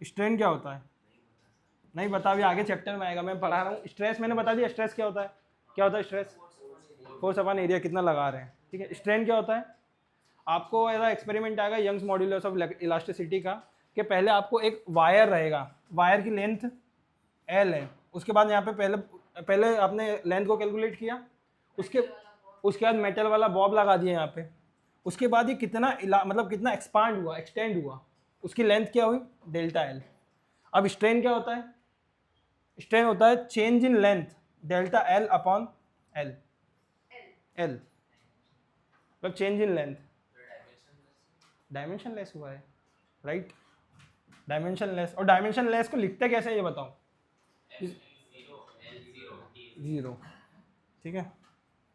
स्ट्रेन क्या होता है? नहीं बता, अभी आगे चैप्टर में आएगा, मैं पढ़ा रहा हूँ। स्ट्रेस मैंने बता दिया, स्ट्रेस क्या होता है, क्या होता है स्ट्रेस? फोर्स अपन एरिया कितना लगा रहे हैं, ठीक है। स्ट्रेन क्या होता है? आपको ऐसा एक्सपेरिमेंट आएगा यंग्स मॉड्यूलस ऑफ इलास्टिसिटी का, कि पहले आपको एक वायर रहेगा, वायर की लेंथ एल है, उसके बाद यहाँ पे पहले आपने लेंथ को कैलकुलेट किया, उसके बाद मेटल वाला बॉब लगा दिया यहाँ पे, उसके बाद ये कितना मतलब कितना एक्सपांड हुआ, एक्सटेंड हुआ, उसकी लेंथ क्या हुई, डेल्टा एल। अब स्ट्रेन क्या होता है? स्ट्रेन होता है change in length delta L upon L, L मतलब change in length, dimension less हुआ है, राइट, डायमेंशन लेस। और डायमेंशन लेस को लिखते कैसे ये बताओ? 0, ठीक है,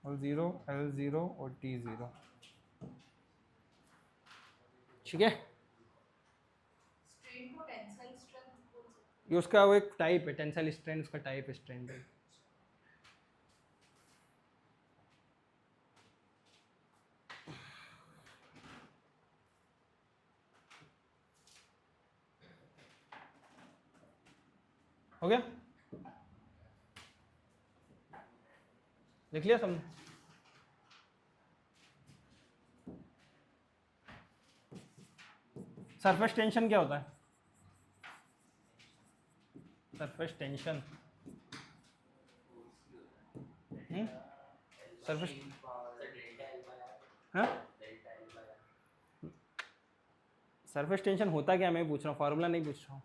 और 0 L0 और T0, ठीक है। ये उसका वो एक टाइप है, टेंसाइल स्ट्रेन उसका टाइप है, स्ट्रेन टाइप। हो गया, लिख लिया सब? सरफेस टेंशन क्या होता है? सरफेस टेंशन, सरफेस, हाँ सरफेस टेंशन होता क्या, मैं पूछ रहा हूँ, फार्मूला नहीं पूछ रहा हूँ,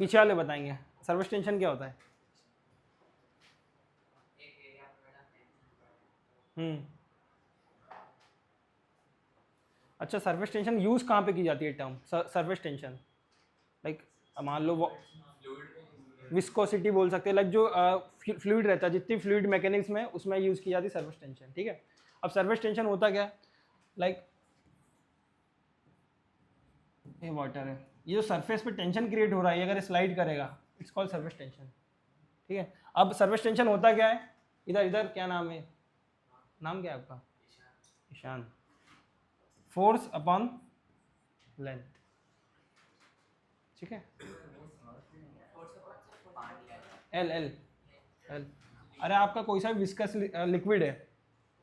पीछे वाले बताएंगे। सरफेस टेंशन क्या होता है? अच्छा, सरफेस टेंशन यूज कहाँ पे की जाती है टर्म सरफेस टेंशन? लाइक मान लो विस्कोसिटी बोल सकते हैं, लाइक जो फ्लूइड रहता है, जितनी फ्लूइड मैकेनिक्स में उसमें यूज की जाती है सरफेस टेंशन, ठीक है। अब सरफेस टेंशन होता क्या, लाइक ये वाटर है, ये जो सरफेस पे टेंशन क्रिएट हो रहा है, अगर स्लाइड करेगा, इट्स कॉल्ड सरफेस टेंशन, ठीक है। अब सरफेस टेंशन होता क्या है, इधर इधर क्या नाम है, नाम क्या है आपका? ईशान। फोर्स अपॉन लेंथ, ठीक है, एल एल एल। अरे आपका कोई सा भी विस्कस लिक्विड है,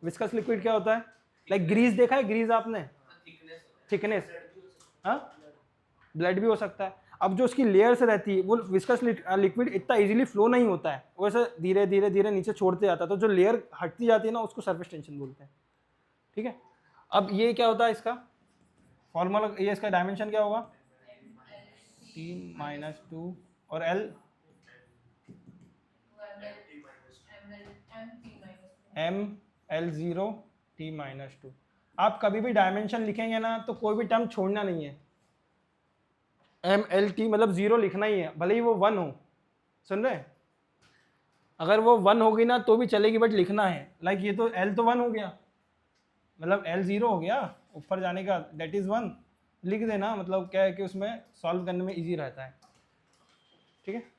विस्कस लिक्विड क्या होता है? लाइक ग्रीस देखा है, ग्रीस आपने, थिकनेस, हाँ ब्लड भी हो सकता है। अब जो उसकी लेयर्स रहती है, वो विस्कस लिक्विड इतना इजीली फ्लो नहीं होता है, वैसे धीरे धीरे धीरे नीचे छोड़ते जाता है, तो जो लेयर हटती जाती है ना, उसको सरफेस टेंशन बोलते हैं, ठीक है। अब ये क्या होता है, इसका फॉर्मूला, ये इसका डायमेंशन क्या होगा, T-2 और L ML0 T-2। आप कभी भी डायमेंशन लिखेंगे ना, तो कोई भी टर्म छोड़ना नहीं है, MLT मतलब 0 लिखना ही है, भले ही वो 1 हो, सुन रहे? अगर वो 1 होगी ना तो भी चलेगी, बट लिखना है। लाइक ये तो L तो 1 हो गया, मतलब L0 हो गया ऊपर जाने का, दैट इज 1, लिख देना, मतलब क्या है कि उसमें सॉल्व करने में इजी रहता है, ठीक है,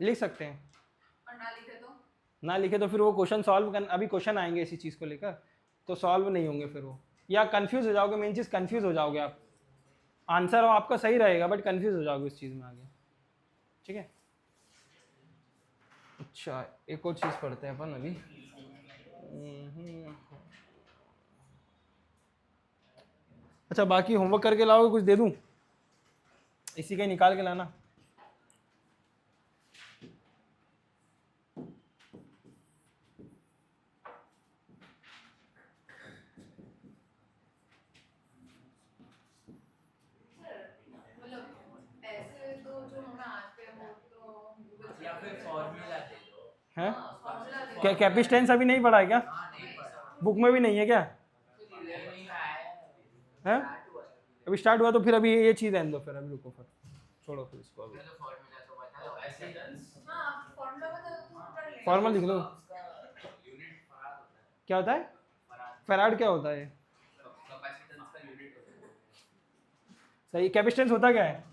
लिख सकते हैं। ना लिखे तो फिर वो क्वेश्चन सॉल्व कर, अभी क्वेश्चन आएंगे इसी चीज़ को लेकर तो सॉल्व नहीं होंगे फिर वो, या कंफ्यूज हो जाओगे। मेन चीज़ कंफ्यूज हो जाओगे आप, आंसर आपका सही रहेगा बट कंफ्यूज हो जाओगे उस चीज़ में आगे, ठीक है। अच्छा एक और चीज़ पढ़ते हैं अपन अभी। अच्छा बाकी होमवर्क करके लाओगे, कुछ दे दूँ, इसी का ही निकाल के लाना। या फिर फॉर्मूला दे दो। है क्या कैपिस्टेंस अभी नहीं पढ़ा है क्या? हाँ नहीं पढ़ा, बुक में भी नहीं है क्या? नहीं आया है अभी स्टार्ट हुआ तो फिर अभी ये चीज़ रहने दो, फिर अभी रुको, फिर छोड़ो फिर इसको अभी। तो फॉर्मूला तो बता दो ऐसे ही। फॉर्मल लिख लो। उसका यूनिट फराड होता है। क्या होता है? फराड फेराड क्या होता है? कैपेसिटेंस का यूनिट होता है। सही। कैपिस्टेंस होता क्या है?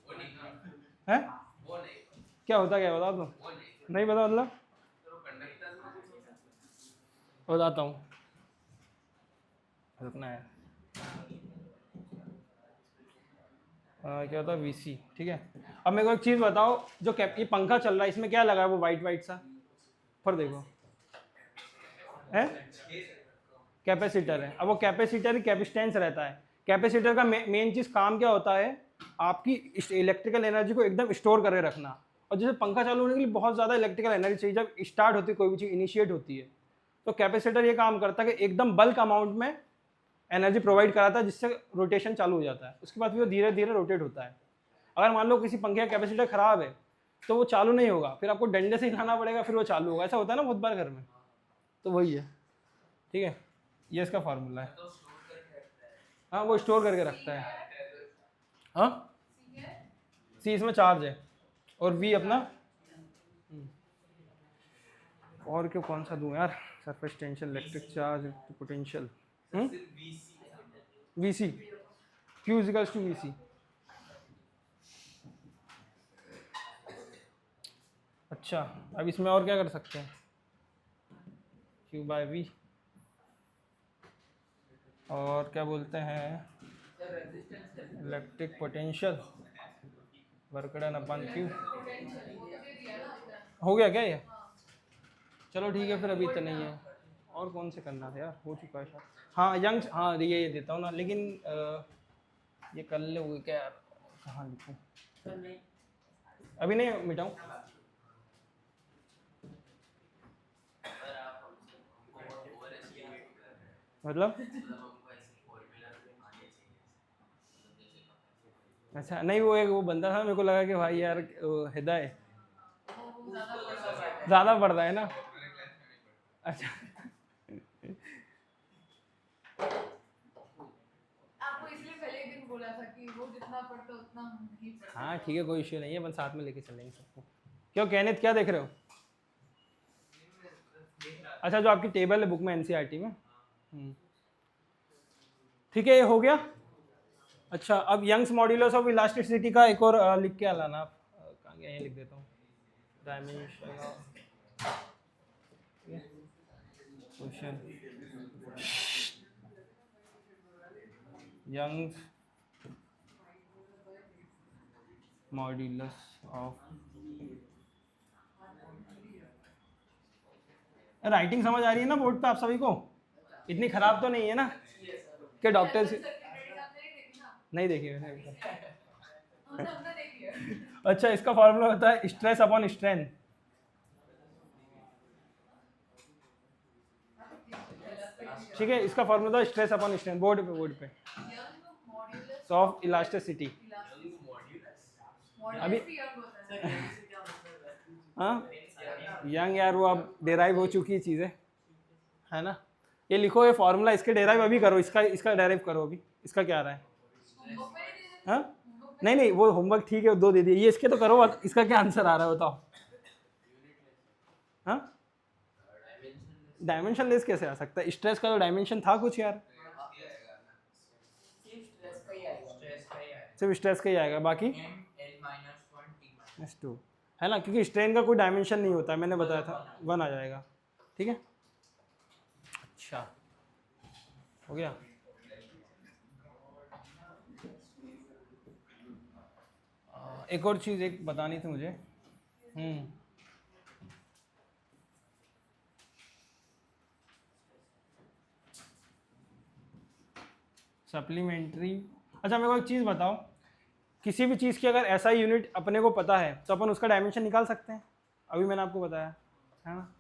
वो नहीं हैं? वो नहीं क्या होता क्या है बता दो। वो नहीं नहीं पता मतलब? तो कंडक्टर में कुछ हो सकता बताता हूँ, रुकना है। क्या होता है? वीसी, ठीक है। अब मेरे को एक चीज़ बताओ, जो ये पंखा चल रहा है इसमें क्या लगा है वो वाइट वाइट सा, पर देखो है कैपेसिटर है। अब वो कैपेसिटर ही कैपेसिटेंस रहता है। कैपेसिटर का मेन चीज़ काम क्या होता है, आपकी इलेक्ट्रिकल एनर्जी को एकदम स्टोर करके रखना। और जैसे पंखा चालू होने के लिए बहुत ज़्यादा इलेक्ट्रिकल एनर्जी चाहिए जब स्टार्ट होती है कोई भी चीज़, इनिशिएट होती है, तो कैपेसिटर ये काम करता है कि एकदम बल्क अमाउंट में एनर्जी प्रोवाइड कराता है जिससे रोटेशन चालू हो जाता है। उसके बाद फिर वो धीरे धीरे रोटेट होता है। अगर मान लो किसी पंखे का कैपेसिटर ख़राब है तो वो चालू नहीं होगा, फिर आपको डंडे से हिलाना पड़ेगा फिर वो चालू होगा। ऐसा होता है ना बहुत बार घर में, तो वही है, ठीक है। ये इसका फार्मूला है। तो स्टोर करके रखता है। हाँ वो स्टोर करके रखता है। हाँ सी इसमें चार्ज है और वी अपना और क्यों कौन सा दूँ यार, surface tension, electric charge, potential, V C, Q equals to V C. अच्छा अब इसमें और क्या कर सकते हैं, क्यू बाय वी, और क्या बोलते हैं electric potential work done upon Q. हो गया क्या ये? चलो ठीक है फिर, अभी तो नहीं है। और कौन से करना था यार, हो चुका है शायद। हाँ यंग, हाँ ये देता हूँ ना, लेकिन ये कर ले हुए क्या यार, कहाँ लिखूँ? अभी नहीं मिटाऊँ? मतलब अच्छा नहीं, वो एक वो बंदा था, मेरे को लगा कि भाई यार हृदय ज़्यादा पड़ रहा है ना। अच्छा आपको इसलिए पहले ही दिन बोला था कि वो जितना पढ़ता उतना हम नहीं पढ़ते। हाँ ठीक है, कोई इश्यू नहीं है, अपन साथ में लेके चलेंगे सबको। क्यों कैनित क्या देख रहे हो? अच्छा जो आपकी टेबल है बुक में एनसीईआरटी में, ठीक है ये हो गया। अच्छा अब यंग्स मॉड्यूलस ऑफ इलास्टिसिटी का एक और लिख के लाना आप। कहाँ गया, यहीं लिख देता हूँ, dimension question Young's modulus of, writing समझ आ रही है ना बोर्ड पे आप सभी को? इतनी खराब तो नहीं है ना कि डॉक्टर से नहीं देखी मैंने अभी तक। अच्छा इसका फॉर्मूला होता है स्ट्रेस अपॉन स्ट्रेन। ठीक है, इसका formula stress upon strain, board पे ऑफ इलास्टिसिटी। अभी हाँ यंग यार वो अब डेराइव हो चुकी चीज़ है ना। ये लिखो ये फॉर्मूला, इसके डेराइव अभी करो, इसका डेराइव करो अभी। इसका क्या आ रहा है? हाँ नहीं वो होमवर्क ठीक है, दो दे दिए, ये इसके तो करो। इसका क्या आंसर आ रहा है बताओ? हाँ डायमेंशन लेस कैसे आ सकता है? स्ट्रेस का तो डायमेंशन था कुछ यार, सिर्फ स्ट्रेस का ही आएगा, बाकी -2। है ना, क्योंकि स्ट्रेन का कोई डायमेंशन नहीं होता है, मैंने बताया था 1 आ जाएगा। ठीक है, अच्छा हो गया। एक और चीज़ एक बतानी थी मुझे। सप्लीमेंट्री, अच्छा मेरे को एक चीज़ बताओ, किसी भी चीज़ की अगर ऐसा यूनिट अपने को पता है तो अपन उसका डायमेंशन निकाल सकते हैं, अभी मैंने आपको बताया है ना।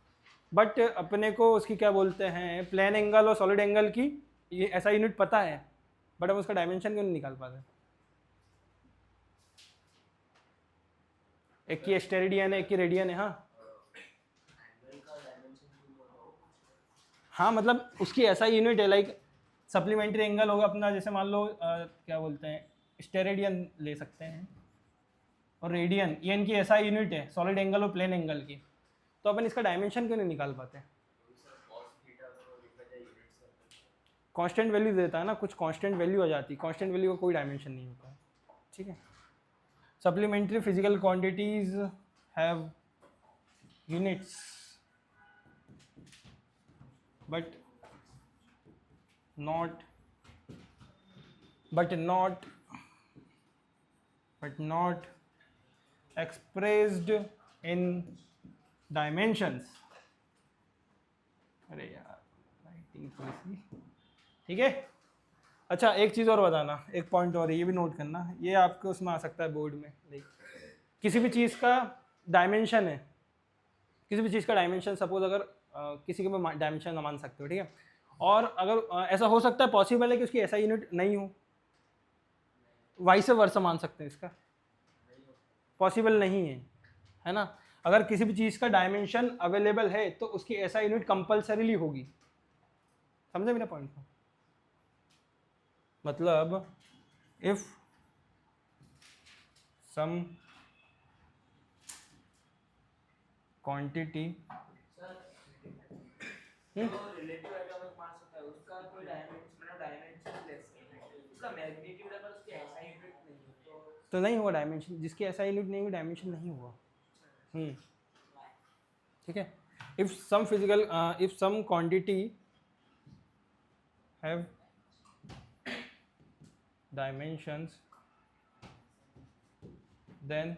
बट अपने को उसकी क्या बोलते हैं, प्लेन एंगल और सॉलिड एंगल की ये ऐसा यूनिट पता है, बट हम उसका डायमेंशन क्यों नहीं निकाल पाते। एक की स्टेरेडियन है, एक की रेडियन है। हाँ मतलब उसकी ऐसा यूनिट है, लाइक सप्लीमेंट्री एंगल होगा अपना, जैसे मान लो क्या बोलते हैं, स्टेरेडियन ले सकते हैं, और रेडियन, ये इनकी ऐसा यूनिट है सॉलिड एंगल और प्लेन एंगल की, तो अपन इसका डायमेंशन क्यों नहीं निकाल पाते। कांस्टेंट वैल्यू देता है ना, कुछ कांस्टेंट वैल्यू आ जाती है, कांस्टेंट वैल्यू का कोई डायमेंशन नहीं होता है। ठीक है, supplementary physical quantities have units but not expressed in dimensions। अरे यार राइटिंग थोड़ी सी, ठीक है। अच्छा एक चीज़ और बताना, एक पॉइंट और है, ये भी नोट करना, ये आपके उसमें आ सकता है बोर्ड में। किसी भी चीज़ का डायमेंशन है, किसी भी चीज़ का डायमेंशन, सपोज अगर किसी के भी डायमेंशन ना मान सकते हो, ठीक है, और अगर ऐसा हो सकता है, पॉसिबल है कि उसकी ऐसा यूनिट नहीं हो, वाइस वर्सा मान सकते हैं, इसका पॉसिबल नहीं है ना। अगर किसी भी चीज़ का डायमेंशन अवेलेबल है तो उसकी ऐसा यूनिट कंपल्सरीली होगी, समझे मेरा पॉइंट को। मतलब if some quantity relative atomic mass होता है, उसका कोई डायमेंशनलेस है, उसका मैग्नीट्यूड है पर उसकी ऐसा यूनिट नहीं है, तो नहीं हुआ डायमेंशन, जिसकी ऐसा यूनिट नहीं हुआ डायमेंशन नहीं हुआ। ठीक है, if some quantity have dimensions then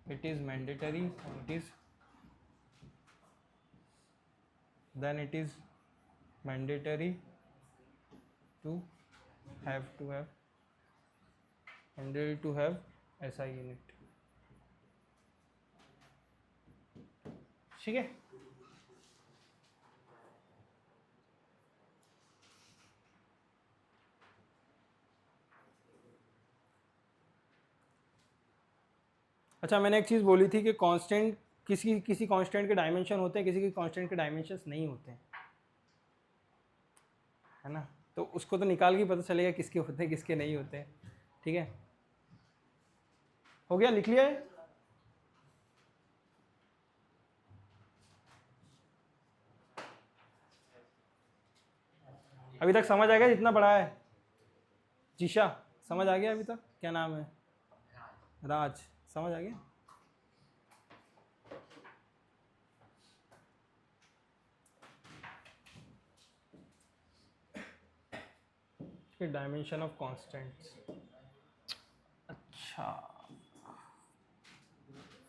it is mandatory, to have SI unit। ठीक है, अच्छा मैंने एक चीज़ बोली थी कि कांस्टेंट, किसी कांस्टेंट के डायमेंशन होते हैं, किसी के कांस्टेंट के डायमेंशंस नहीं होते हैं, है ना। तो उसको तो निकाल के पता चलेगा किसके होते हैं किसके नहीं होते हैं। ठीक है, हो गया, लिख लिया है। अभी तक समझ आ गया जितना पढ़ा है। जीशा समझ आ गया अभी तक, क्या नाम है, राज, समझ आ गया। डायमेंशन ऑफ कांस्टेंट्स, अच्छा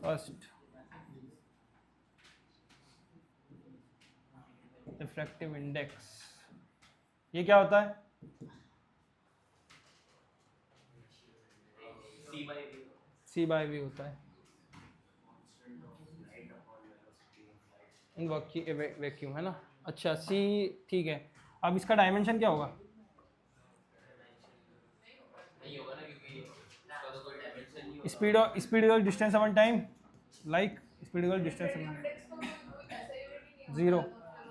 फर्स्ट रिफ्रैक्टिव इंडेक्स, ये क्या होता है। C बाय V होता है इन वैक्यूम, है ना। अच्छा C, ठीक है। अब इसका डायमेंशन क्या होगा, speed distance upon time, like speed distance zero,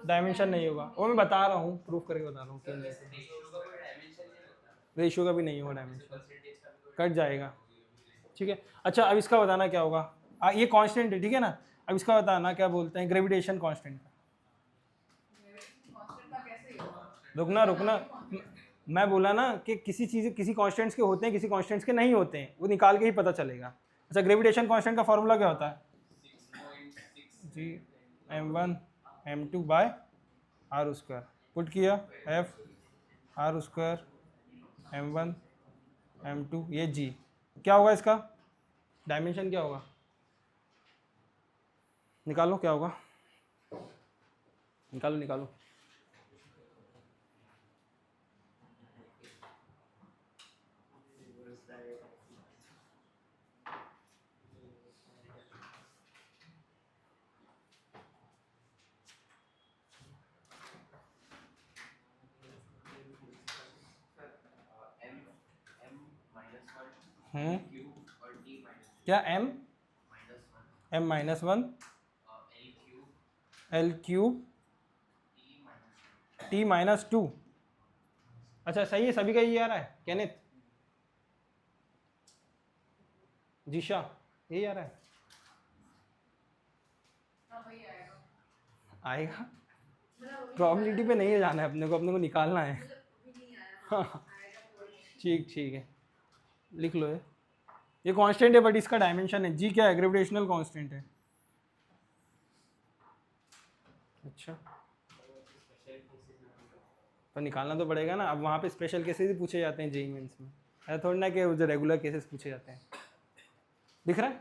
dimension नहीं होगा। वो मैं बता रहा हूँ, प्रूफ करके बता रहा हूँ क्यों नहीं, रेशियो का भी नहीं होगा डायमेंशन, कट जाएगा। ठीक है, अच्छा अब इसका बताना क्या होगा, ये कांस्टेंट है, ठीक है ना। अब इसका बताना क्या बोलते हैं, ग्रेविटेशन कांस्टेंट का। रुकना, मैं बोला ना कि किसी कांस्टेंट्स के होते हैं, किसी कांस्टेंट्स के नहीं होते हैं, वो निकाल के ही पता चलेगा। अच्छा, ग्रेविटेशन कांस्टेंट का फॉर्मूला क्या होता है? G m1 m2 by R square. Put किया f R square m1 m2, ये g क्या होगा, इसका डायमेंशन क्या होगा, निकालो क्या होगा, निकालो निकालो। क्या m m-1 l³ t-2। अच्छा सही है, सभी का ये आ रहा है, केनित, जीशा यही आ रहा है, हाँ वही आएगा। आएगा। मतलब वही प्रोबेबिलिटी पे नहीं जाना है अपने को निकालना है। मतलब अभी नहीं आया, हाँ आएगा तो वही। ठीक ठीक है, लिख लो ये कांस्टेंट है बट इसका डायमेंशन है, जी क्या है, ग्रेविटेशनल कांस्टेंट है। अच्छा तो निकालना तो पड़ेगा ना, अब वहाँ पे स्पेशल केसेस ही पूछे जाते हैं जेईई मेंस में, ऐसा थोड़ी ना कि जो रेगुलर केसेस पूछे जाते हैं। दिख रहा है?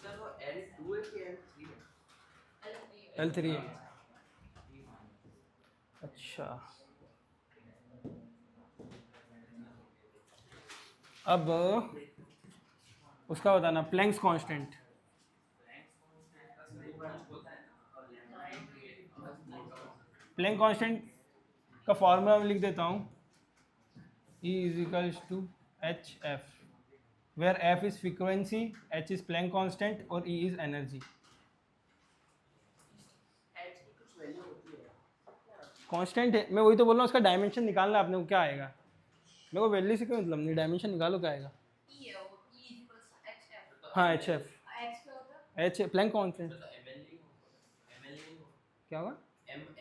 सर वो L2 है कि L3 है? L3 है। अच्छा अब उसका बताना प्लैंक्स कांस्टेंट। प्लैंक कांस्टेंट का फॉर्मूला मैं लिख देता हूँ, E = hf, where f is frequency, h is Planck constant और E is energy। H की कुछ वैल्यू होती है? कांस्टेंट है, मैं वही तो बोल रहा हूँ, उसका डायमेंशन निकालना है अपने को, क्या आएगा, मेरे को वैल्यू से कोई मतलब नहीं, डायमेंशन निकालो क्या आएगा। E है वो, E = HF। हाँ एच एफ, H क्या होता है? एच प्लैंक कांस्टेंट क्या होगा, ML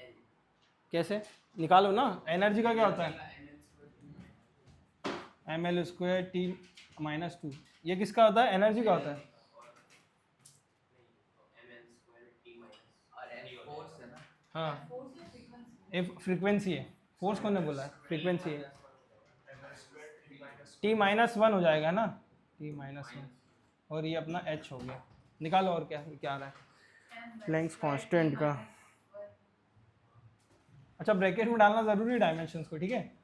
कैसे निकालो ना, एनर्जी का क्या होता है, ml² t-2, ये किसका होता है, एनर्जी का होता है। और L फोर्स है ना? हाँ फोर्स या फ्रीक्वेंसी? ये फ्रीक्वेंसी है, फोर्स कौन ने बोला है, फ्रीक्वेंसी है। t-1 हो जाएगा ना, t-1 और ये अपना h हो गया, निकालो और क्या, ये क्या आ रहा है प्लैंक्स कांस्टेंट का। अच्छा ब्रैकेट में डालना जरूरी है डायमेंशंस को, ठीक है।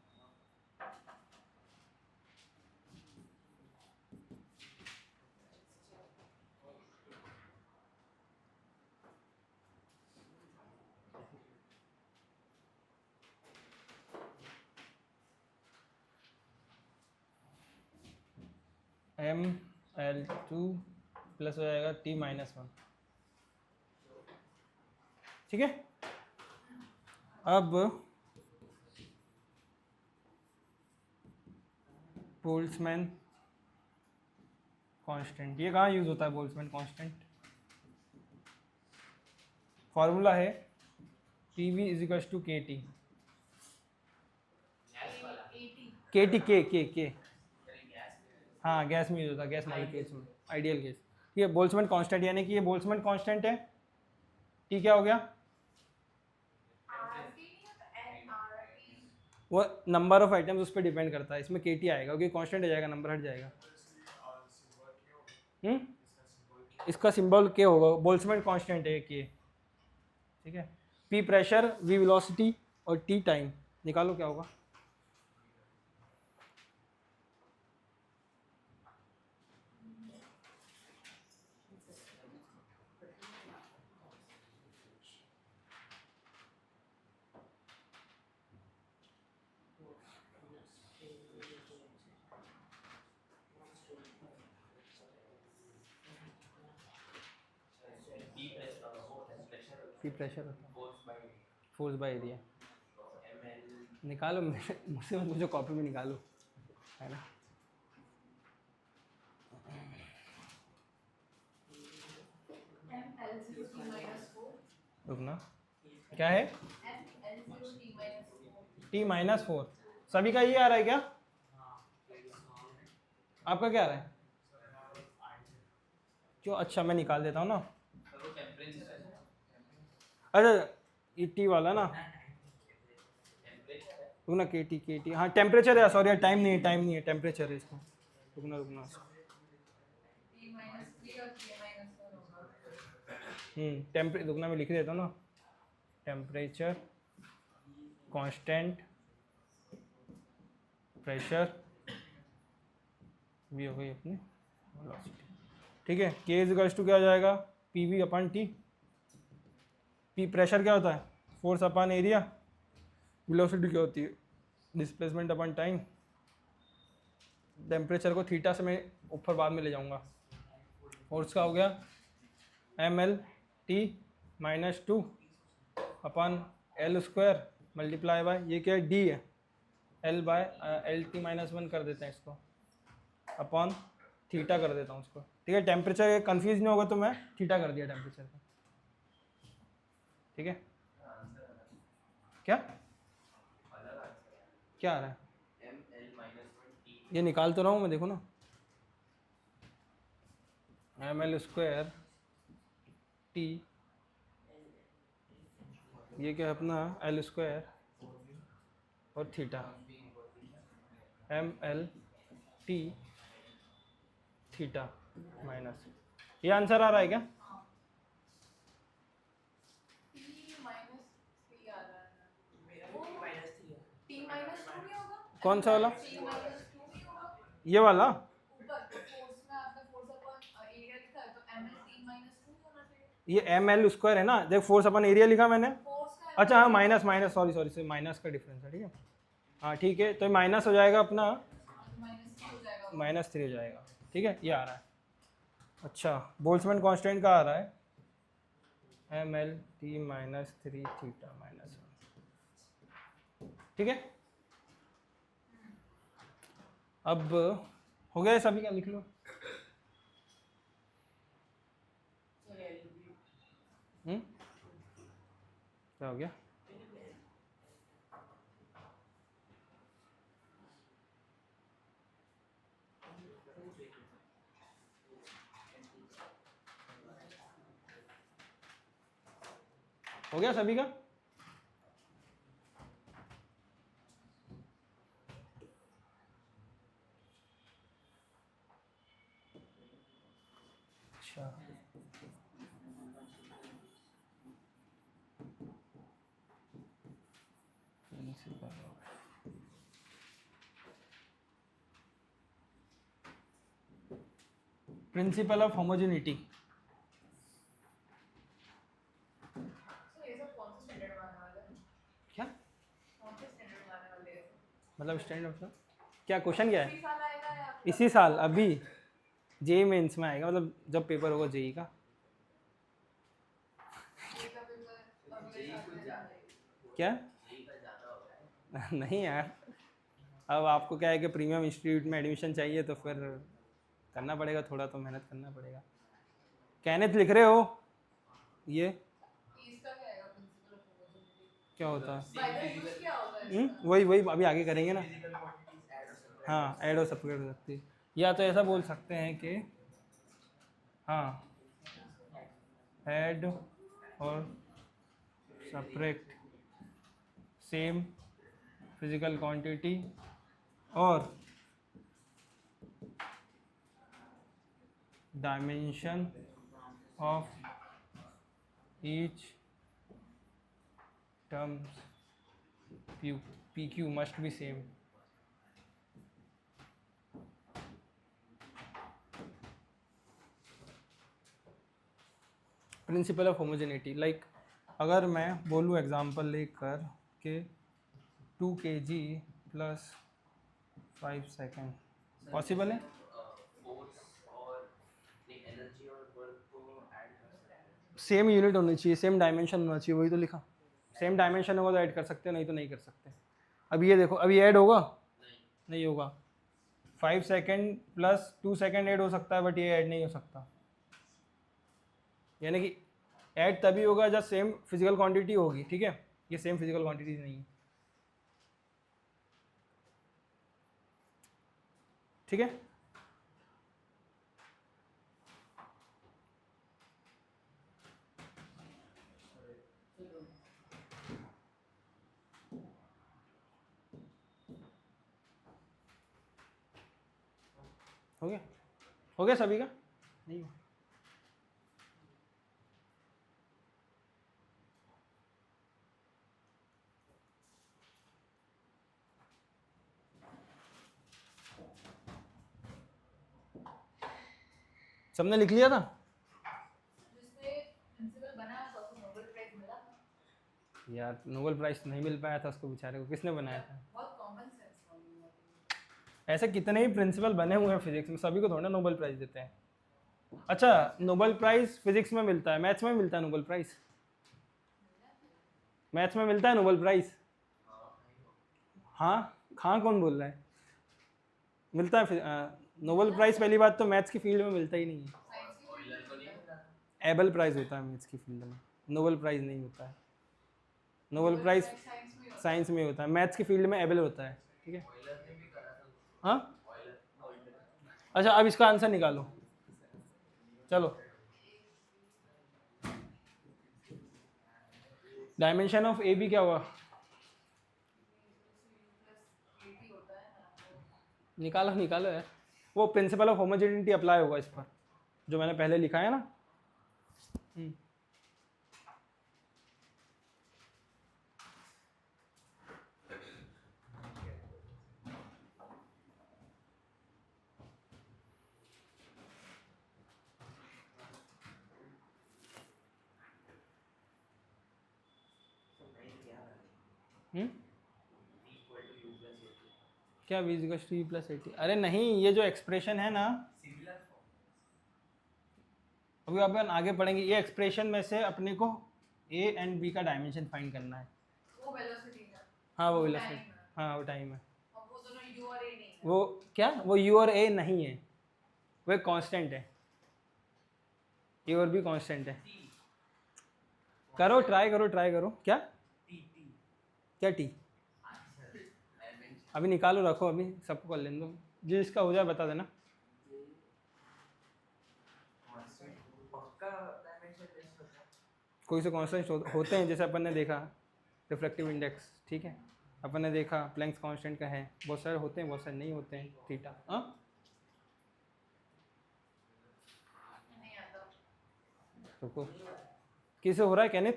ml2 प्लस हो जाएगा t-1, ठीक है। अब बोल्ट्जमैन कांस्टेंट, ये कहाँ यूज होता है बोल्ट्जमैन कांस्टेंट, फॉर्मूला है PV = KT, KT के हाँ गैस में यूज होता है, गैस मॉलिक्यूल्स में, आइडियल गैस। ये बोल्ट्जमैन कांस्टेंट यानी कि ये बोल्ट्जमैन कांस्टेंट है, T क्या हो गया, RT नहीं होता, NRT। वो नंबर ऑफ आइटम्स उस पर डिपेंड करता है, इसमें KT आएगा क्योंकि कांस्टेंट हो जाएगा, नंबर हट जाएगा। इसका सिंबल K होगा, बोल्ट्जमैन कांस्टेंट है K, ठीक है। P प्रेशर, V वेलोसिटी और T टाइम, निकालो क्या होगा। P प्रेशर होता है, फोर्स बाय एरिया, निकालो मुझसे मत पूछो, कॉपी में निकालो, है ना। ML0T-4। रुकना, क्या है ML0T-4। T-4, सभी का ये आ रहा है क्या, आपका क्या आ रहा है? क्यों? अच्छा मैं निकाल देता हूँ ना। सर वो टेम्परेचर है ना, अच्छा ये टी वाला ना, टेम्परेचर है। रुकना, के टी हाँ टेम्परेचर है, सॉरी टाइम नहीं है, टेम्परेचर है इसको। रुकना T minus 3 और K minus 4 होगा। रुकना मैं लिख देता हूँ ना, टेम्परेचर कांस्टेंट प्रेशर भी हो गई अपनी वेलोसिटी, ठीक है। के इज टू क्या हो जाएगा, पी वी अपन टी। पी प्रेशर क्या होता है, फोर्स अपन एरिया। वेलोसिटी क्या होती है, डिस्प्लेसमेंट अपन टाइम। टेम्परेचर को थीटा से मैं ऊपर बाद में ले जाऊंगा। फोर्स का हो गया एम एल टी माइनस 2 अपन एल स्क्वायर मल्टीप्लाई बाय, ये क्या है, डी है, L by L T minus 1 कर देते हैं इसको, अपॉन थीटा कर देता हूँ उसको, ठीक है। टेम्परेचर कंफ्यूज नहीं होगा तो मैं थीटा कर दिया टेम्परेचर का, ठीक है। क्या क्या आ रहा है, ये निकाल तो रहा हूँ मैं, देखो ना, एम एल स्क्वायर टी, ये क्या है अपना एल स्क्वायर और theta, M L T theta minus, ये आंसर आ रहा है क्या? T minus 3 आ रहा है। मेरा भी T minus 3 है। T minus 2 नहीं होगा? कौन सा वाला? T minus 2 नहीं होगा? ये वाला? ऊपर फोर्स में आपने फोर्स अपॉन एरिया लिखा है तो ml T minus 2 होना चाहिए। ये एम एल स्क्वायर है ना, देख फोर्स अपन एरिया लिखा मैंने। फोर्स का अच्छा हाँ माइनस माइनस सॉरी माइनस का डिफरेंस है, ठीक है। हाँ ठीक है, तो माइनस हो जाएगा अपना, माइनस 3 हो जाएगा। -3 हो जाएगा, ठीक है, ये आ रहा है। अच्छा बोल्ट्जमैन कांस्टेंट का आ रहा है M L T minus 3 theta minus 1, ठीक है। अब हो गया सभी का, लिख लो। क्या हो गया? हो गया सभी का? अच्छा प्रिंसिपल ऑफ होमोजेनिटी, तो ये सब कौन से स्टैंडर्ड में आने वाला है? क्या कौन से स्टैंडर्ड में आने वाले हैं? मतलब स्टैंड ऑफ, क्या क्वेश्चन क्या है? इसी साल आएगा या इसी साल अभी जेई मेंस में आएगा, मतलब जब पेपर होगा जेई का। ये का पेपर अगले साल है? क्या? नहीं यार, अब आपको क्या है कि प्रीमियम इंस्टीट्यूट में एडमिशन चाहिए तो फिर करना पड़ेगा, थोड़ा तो मेहनत करना पड़ेगा। कैनेथ लिख रहे हो ये इसका क्या आएगा प्रिंसिपल ऑफ होमोजेनिटी? क्या होता है? बाय द वे यूज क्या होता है इसका? वही अभी आगे करेंगे ना। हाँ ऐड और सब्ट्रैक्ट हो सकती है, या तो ऐसा बोल सकते हैं कि हाँ ऐड और सब्ट्रैक्ट सेम फिजिकल क्वांटिटी और dimension of each terms P Q must be same. Principal of homogeneity, like अगर मैं बोलूँ एग्जांपल लेकर के 2 kg प्लस 5 सेकेंड, पॉसिबल है? सेम यूनिट होनी चाहिए, सेम डायमेंशन होना चाहिए, वही तो लिखा। सेम डायमेंशन होगा तो ऐड कर सकते हैं, नहीं तो नहीं कर सकते। अब ये देखो, अभी ऐड होगा? नहीं होगा। 5 सेकेंड प्लस 2 सेकेंड ऐड हो सकता है, बट ये ऐड नहीं हो सकता। यानी कि ऐड तभी होगा जब सेम फिजिकल क्वांटिटी होगी, ठीक है। ये सेम फिजिकल क्वांटिटी नहीं है, ठीक है। हो गया? हो गया सभी का? नहीं हुआ? सबने लिख लिया था? जिसने प्रिंसिपल बनाया था उसको नोबेल प्राइज मिला था। यार नोबेल प्राइज नहीं मिल पाया था उसको बेचारे को, किसने बनाया था? बहुत कॉमन सेंस वाली बात है। ऐसे कितने ही प्रिंसिपल बने हुए हैं फिजिक्स में, सभी को थोड़ा नोबेल प्राइज देते हैं। अच्छा, नोबेल प्राइज फिजिक्स में मिलता है, मैथ्स में मिलता है नोबेल प्राइज? मैथ्स में मिलता है नोबेल प्राइज? हाँ हाँ, कौन बोल रहा है? मिलता है नोबेल प्राइज। पहली बात तो मैथ्स की फील्ड में मिलता ही नहीं है। साइंस की ऑयलर को नहीं मिला था। एबल प्राइज होता है मैथ्स की फील्ड में, नोबेल प्राइज नहीं होता है। नोबेल प्राइज साइंस में होता साइंस में होता है, मैथ्स की फील्ड में एबल होता है। ठीक है? ऑयलर ने भी करा था। हाँ, ऑयलर अच्छा अब इसका आंसर निकालो, चलो। डायमेंशन ऑफ ए बी क्या हुआ? प्लस 80 होता है ना तो निकालो निकालो यार। वो प्रिंसिपल ऑफ होमोजेनिटी अप्लाई होगा इस पर, जो मैंने पहले लिखा है ना। Hmm, equal to U plus A क्या v equals to u plus 80? अरे नहीं, ये जो एक्सप्रेशन है ना, सिमिलर फॉर्म। अभी अपन आगे पढ़ेंगे। ये एक्सप्रेशन में से अपने को a एंड b का डायमेंशन फाइंड करना है। वो वेलोसिटी है हाँ वो वो वेलोसिटी, time है। हाँ वो टाइम है। और वो दोनों u और a नहीं है। वो क्या, वो u और a नहीं है, वो एक कांस्टेंट है। a और b कांस्टेंट है। टी करो, ट्राई करो, ट्राई करो। क्या टी टी क्या t? आंसर डायमेंशन अभी निकालो, रखो, अभी सबको कर लेने दो, जिसका हो जाए बता देना। कांस्टेंट पक्का डायमेंशन लेस होता है। कोई से कांस्टेंट होते हैं, जैसे अपन ने देखा रिफ्रैक्टिव इंडेक्स, ठीक है, अपन ने देखा प्लैंक्स कांस्टेंट का है, बहुत सारे होते हैं, बहुत सारे नहीं होते हैं। थीटा, हाँ नहीं आता। रुको, किसे हो रहा है? कैनिथ,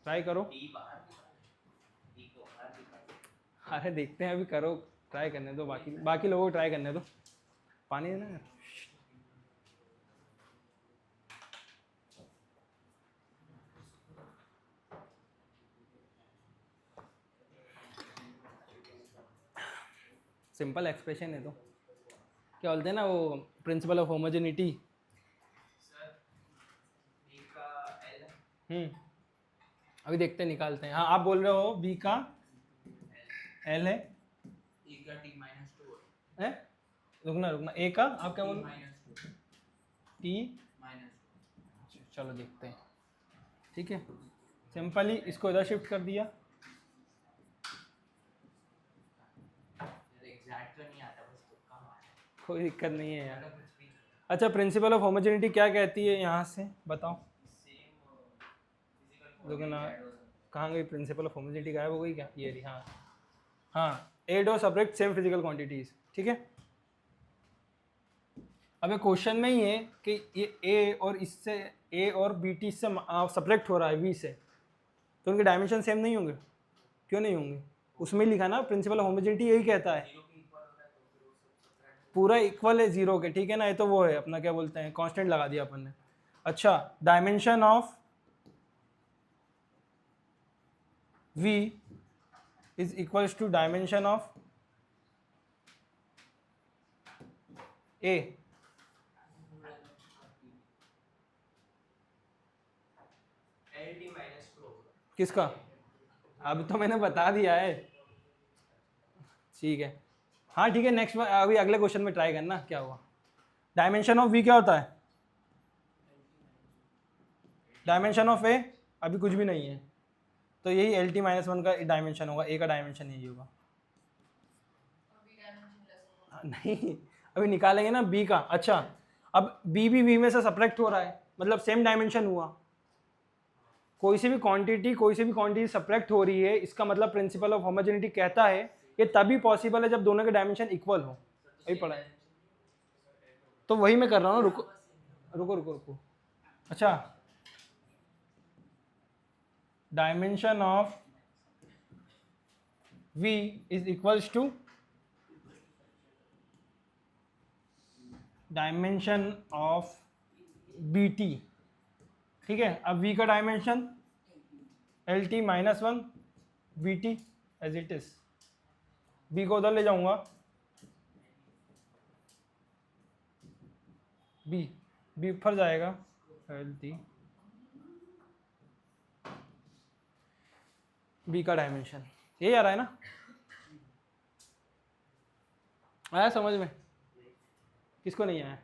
ट्राई करो। टी बाहर टी को बाहर दिखा। अरे देखते हैं, अभी करो, ट्राई करने दो, बाकी लोगों को ट्राई करने दो। पानी देना यार। सिंपल एक्सप्रेशन है तो, क्या बोलते हैं ना वो, principle of homogeneity. Sir B का एल अभी देखते हैं, निकालते हैं। हाँ आप बोल रहे हो बी का एल है, ई का टी माइनस 2 है? रुकना, ए का आप क्या बोल रहे हो? माइनस 2 टी, माइनस चलो देखते हैं। ठीक है, सिंपली इसको इधर शिफ्ट कर दिया। एग्जैक्ट तो नहीं आता, बस तुक्का मारा। कोई दिक्कत नहीं है यार। मतलब कुछ भी अच्छा, प्रिंसिपल ऑफ होमोजेनिटी क्या कहती है यहाँ से बताओ? सेम फिजिकल रुको ना, क्वांटिटी कहाँ गई प्रिंसिपल ऑफ होमोजेनिटी? गायब हो गई क्या? ये रही, हाँ हाँ, ए डो सब्जेक्ट सेम फिजिकल क्वांटिटीज। ठीक है, अब क्वेश्चन में ही है कि ये ए और इससे, ए और बी टी से सब्जेक्ट हो रहा है वी से, तो उनके डायमेंशन सेम नहीं होंगे? क्यों नहीं होंगे? उसमें ही लिखा ना, प्रिंसिपल ऑफ होमोजेनिटी यही कहता है, 0 के इक्वल होता है तो फिर वो सब सब्ट्रैक्ट पूरा इक्वल है जीरो के। ठीक है ना, ये तो वो है अपना, क्या बोलते हैं, कांस्टेंट लगा दिया अपन ने। अच्छा, dimension of v is equals to dimension of a। L T minus 2 होगा। किसका? अब तो मैंने बता दिया है। ठीक है, हाँ ठीक है, नेक्स्ट अभी अगले क्वेश्चन में ट्राई करना क्या हुआ। डायमेंशन ऑफ v क्या होता है? डायमेंशन ऑफ a अभी कुछ भी नहीं है, तो यही एल टी माइनस 1 का डायमेंशन होगा, a का डायमेंशन यही होगा। अभी डायमेंशन लेस होगा। नहीं, अभी निकालेंगे ना b का। अच्छा, अब b भी v में से सब्ट्रैक्ट हो रहा है, मतलब सेम डायमेंशन हुआ। कोई से भी क्वांटिटी सब्ट्रैक्ट हो रही है, इसका मतलब प्रिंसिपल ऑफ होमोजेनिटी कहता है ये तभी पॉसिबल है जब दोनों के डायमेंशन इक्वल हो। अभी पढ़ा है तो वही मैं कर रहा हूँ। रुको रुको रुको रुको। अच्छा, dimension of V is equals to dimension of BT। ठीक है, अब V का डायमेंशन LT minus 1 BT as it is. B को उधर ले जाऊंगा, B ऊपर जाएगा, LT B का डायमेंशन यही आ रहा है ना? आया समझ में? किसको नहीं आया?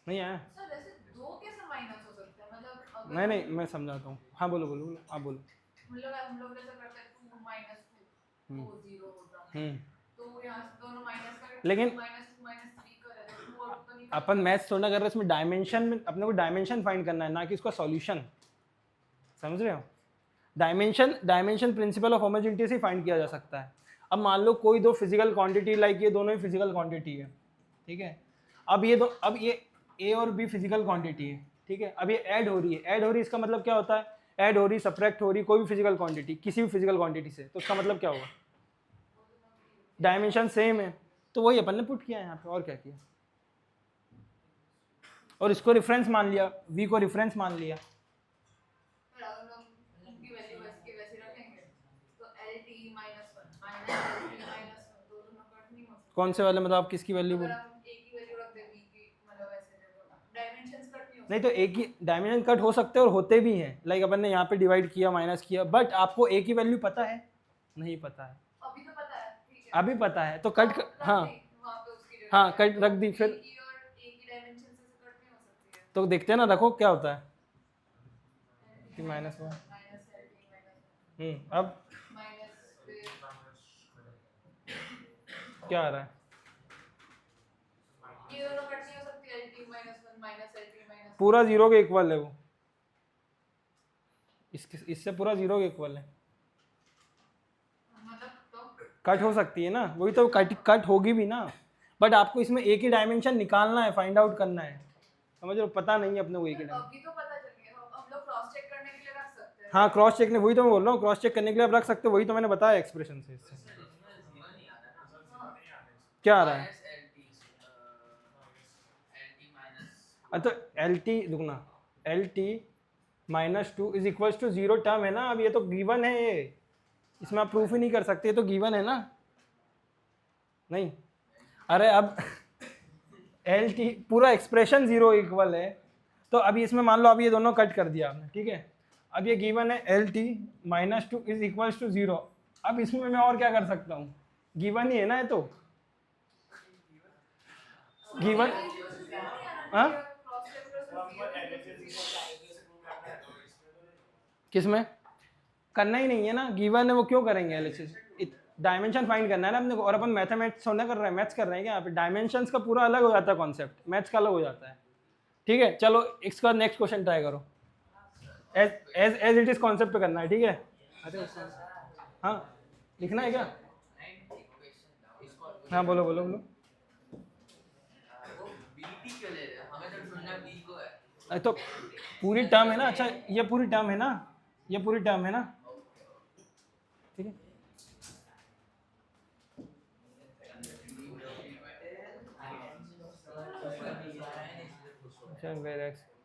नहीं आया? सर वैसे दो कैसे माइनस हो सकते हैं, मतलब अगर नहीं नहीं, मैं समझाता हूँ। हाँ बोलो बोलो बोलो, आप बोलो। हम लोग जैसे करते हैं 2 माइनस 2 वो 0 होता है, हम्म, तो यहाँ से दोनों माइनस करें, लेकिन माइनस 2 माइनस 3 करे तो 2 और 2 तो निकल अपन मैथ्स थोड़ा कर रहे हैं, इसमें डायमेंशन में अपने को डायमेंशन फाइंड करना है, ना कि उसका सॉल्यूशन। समझ रहे हो? डायमेंशन प्रिंसिपल ऑफ होमोजेनिटी से फाइंड किया जा सकता है। अब मान लो कोई दो फिजिकल क्वांटिटी, लाइक ये दोनों ही फिजिकल क्वांटिटी है, ठीक है। अब ये ए और बी फिजिकल क्वांटिटी है, ठीक है। अब ये ऐड हो रही है, ऐड हो रही है इसका मतलब क्या होता है? ऐड हो रही, सब्ट्रैक्ट हो रही कोई भी फिजिकल क्वांटिटी किसी भी फिजिकल क्वांटिटी से, तो उसका मतलब क्या होगा? डायमेंशन सेम है। तो वही अपन ने पुट किया यहाँ पे, और क्या किया, और इसको रेफरेंस मान लिया, वी को रेफरेंस मान लिया। फिर अगर हम उनकी वैल्यू वैसे रखेंगे तो LT minus 1 minus LT minus 1 दोनों कट नहीं हो सकते। कौन से वाले, मतलब आप किसकी वैल्यू बोल? अगर हम A की वैल्यू रख दें B की, मतलब ऐसे डायमेंशंस कट नहीं हो नहीं तो एक ही डायमेंशन कट हो सकते हैं और होते भी हैं, लाइक अपन ने यहाँ पे डिवाइड किया, माइनस किया, बट आपको ए की वैल्यू पता है? नहीं पता है। सकते। अभी तो पता है, ठीक है, अभी पता है तो कट हाँ वहाँ पे उसकी जगह हाँ, पे, कट रख दी। B फिर की और A की डायमेंशन से कट नहीं हो सकती है। तो देखते हैं ना, रखो क्या होता है कि माइनस हुआ। माइनस LT माइनस अब माइनस फिर क्या आ रहा है? ये दोनों कट नहीं हो सकती, LT minus 1 minus LT minus पूरा जीरो के इक्वल है वो, इससे पूरा जीरो के इक्वल है। मतलब तो कट हो सकती है ना, वही तो कट होगी भी ना, बट आपको इसमें एक ही डायमेंशन निकालना है, फाइंड आउट करना है। समझ रहे हो? पता नहीं है अपने को एक ही डायमेंशन। अभी तो पता चल गया, हम लोग क्रॉस चेक करने के लिए रख सकते हैं। हाँ, क्रॉस चेक ने, वही तो मैं बोल रहा हूँ, क्रॉस चेक करने के लिए आप रख सकते हो, वही तो मैंने बताया एक्सप्रेशन से। इससे क्या आ रहा है? तो एल टी दुगना, LT minus 2 is equal to 0 term है ना। अब ये तो गिवन है, ये इसमें आप प्रूफ ही नहीं कर सकते, ये तो गिवन है ना। नहीं, अरे अब LT पूरा एक्सप्रेशन 0 इक्वल है, तो अभी इसमें मान लो अभी ये दोनों कट कर दिया आपने, ठीक है। अब ये गिवन है LT minus 2 is equal to 0। अब इसमें मैं और क्या कर सकता हूँ? गिवन ही है ना ये तो, गिवन। हाँ, किसमें करना ही नहीं है ना, गिवन है वो, क्यों करेंगे एलएचएस? डायमेंशन फाइंड करना है ना अपने को, और अपन मैथमेटिक्स थोड़ा कर रहे हैं, मैथ्स कर रहे हैं क्या यहाँ पे? डायमेंशंस का पूरा अलग हो जाता है कॉन्सेप्ट, मैथ्स का अलग हो जाता है, ठीक है। चलो इसका नेक्स्ट क्वेश्चन ट्राई करो, एज इट इज कॉन्सेप्ट पे करना है, ठीक है। अरे हाँ, लिखना है क्या? हाँ बोलो बोलो बोलो। तो पूरी टर्म है ना, अच्छा ये पूरी टर्म है ना, ये पूरी टर्म है ना, ठीक है।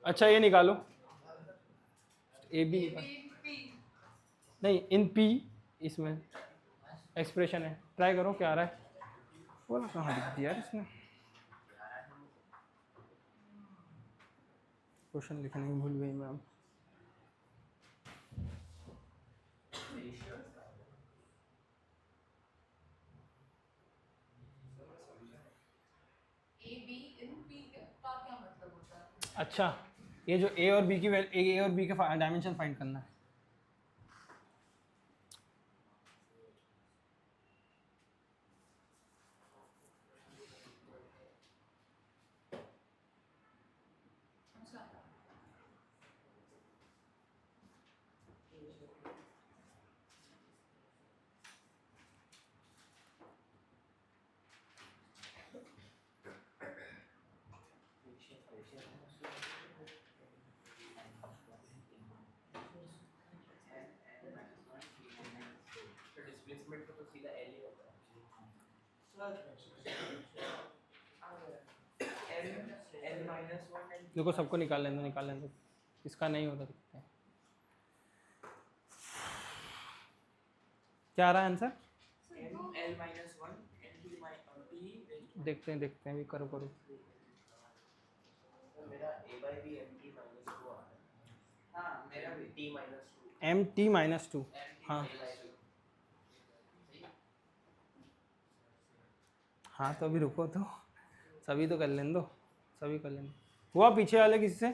अच्छा ये निकालो, ए बी नहीं, इन पी इसमें एक्सप्रेशन है, ट्राई करो क्या आ रहा है। बोला कहाँ लिख दिया यार इसने, क्वेश्चन लिखने में भूल गई मैम। का क्या मतलब होता है? अच्छा, ये जो ए और बी की ए और बी के डायमेंशन फाइंड करना है। तो डिस्प्लेसमेंट को तो सीधा एल ही होता है एल माइनस वन एंड देखो सबको निकाल लेने दो, इसका नहीं होता दिखता है। क्या आ रहा है answer? L minus one and T देखते हैं भी करो। तो मेरा A by B M T minus two आ रहा है। हाँ मेरा भी T minus two M T minus two. हाँ हाँ तो अभी रुको, तो सभी तो कर लेने दो, सभी कर लेने दो। हुआ पीछे वाले किसी से?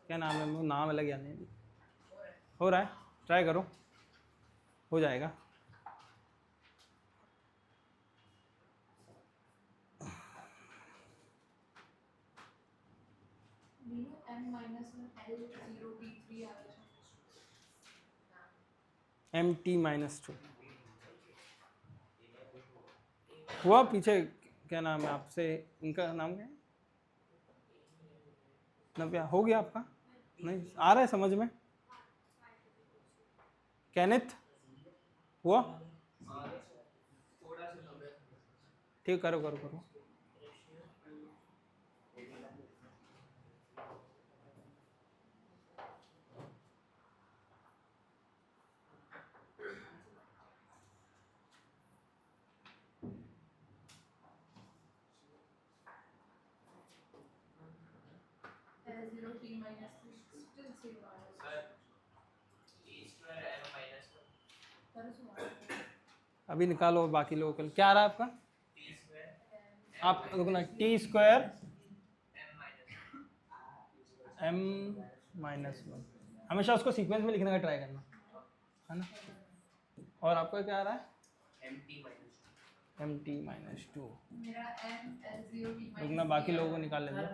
क्या नाम है? वो नाम अलग याद नहीं। हो रहा है, ट्राई करो, हो जाएगा। एम टी माइनस टू हुआ पीछे। क्या नाम है आपसे, इनका नाम क्या है? नव्या। हो गया आपका? नहीं आ रहा है समझ में? कैनिथ हुआ? ठीक, करो। अभी निकालो बाकी लोगों के लिए। क्या आ रहा है आपका? आप रुकना, T square M minus one. हमेशा उसको सीक्वेंस में लिखने का ट्राई करना, है ना? और आपका क्या आ रहा है? M T minus two. रुकना, बाकी लोगों को निकाल लेंगे।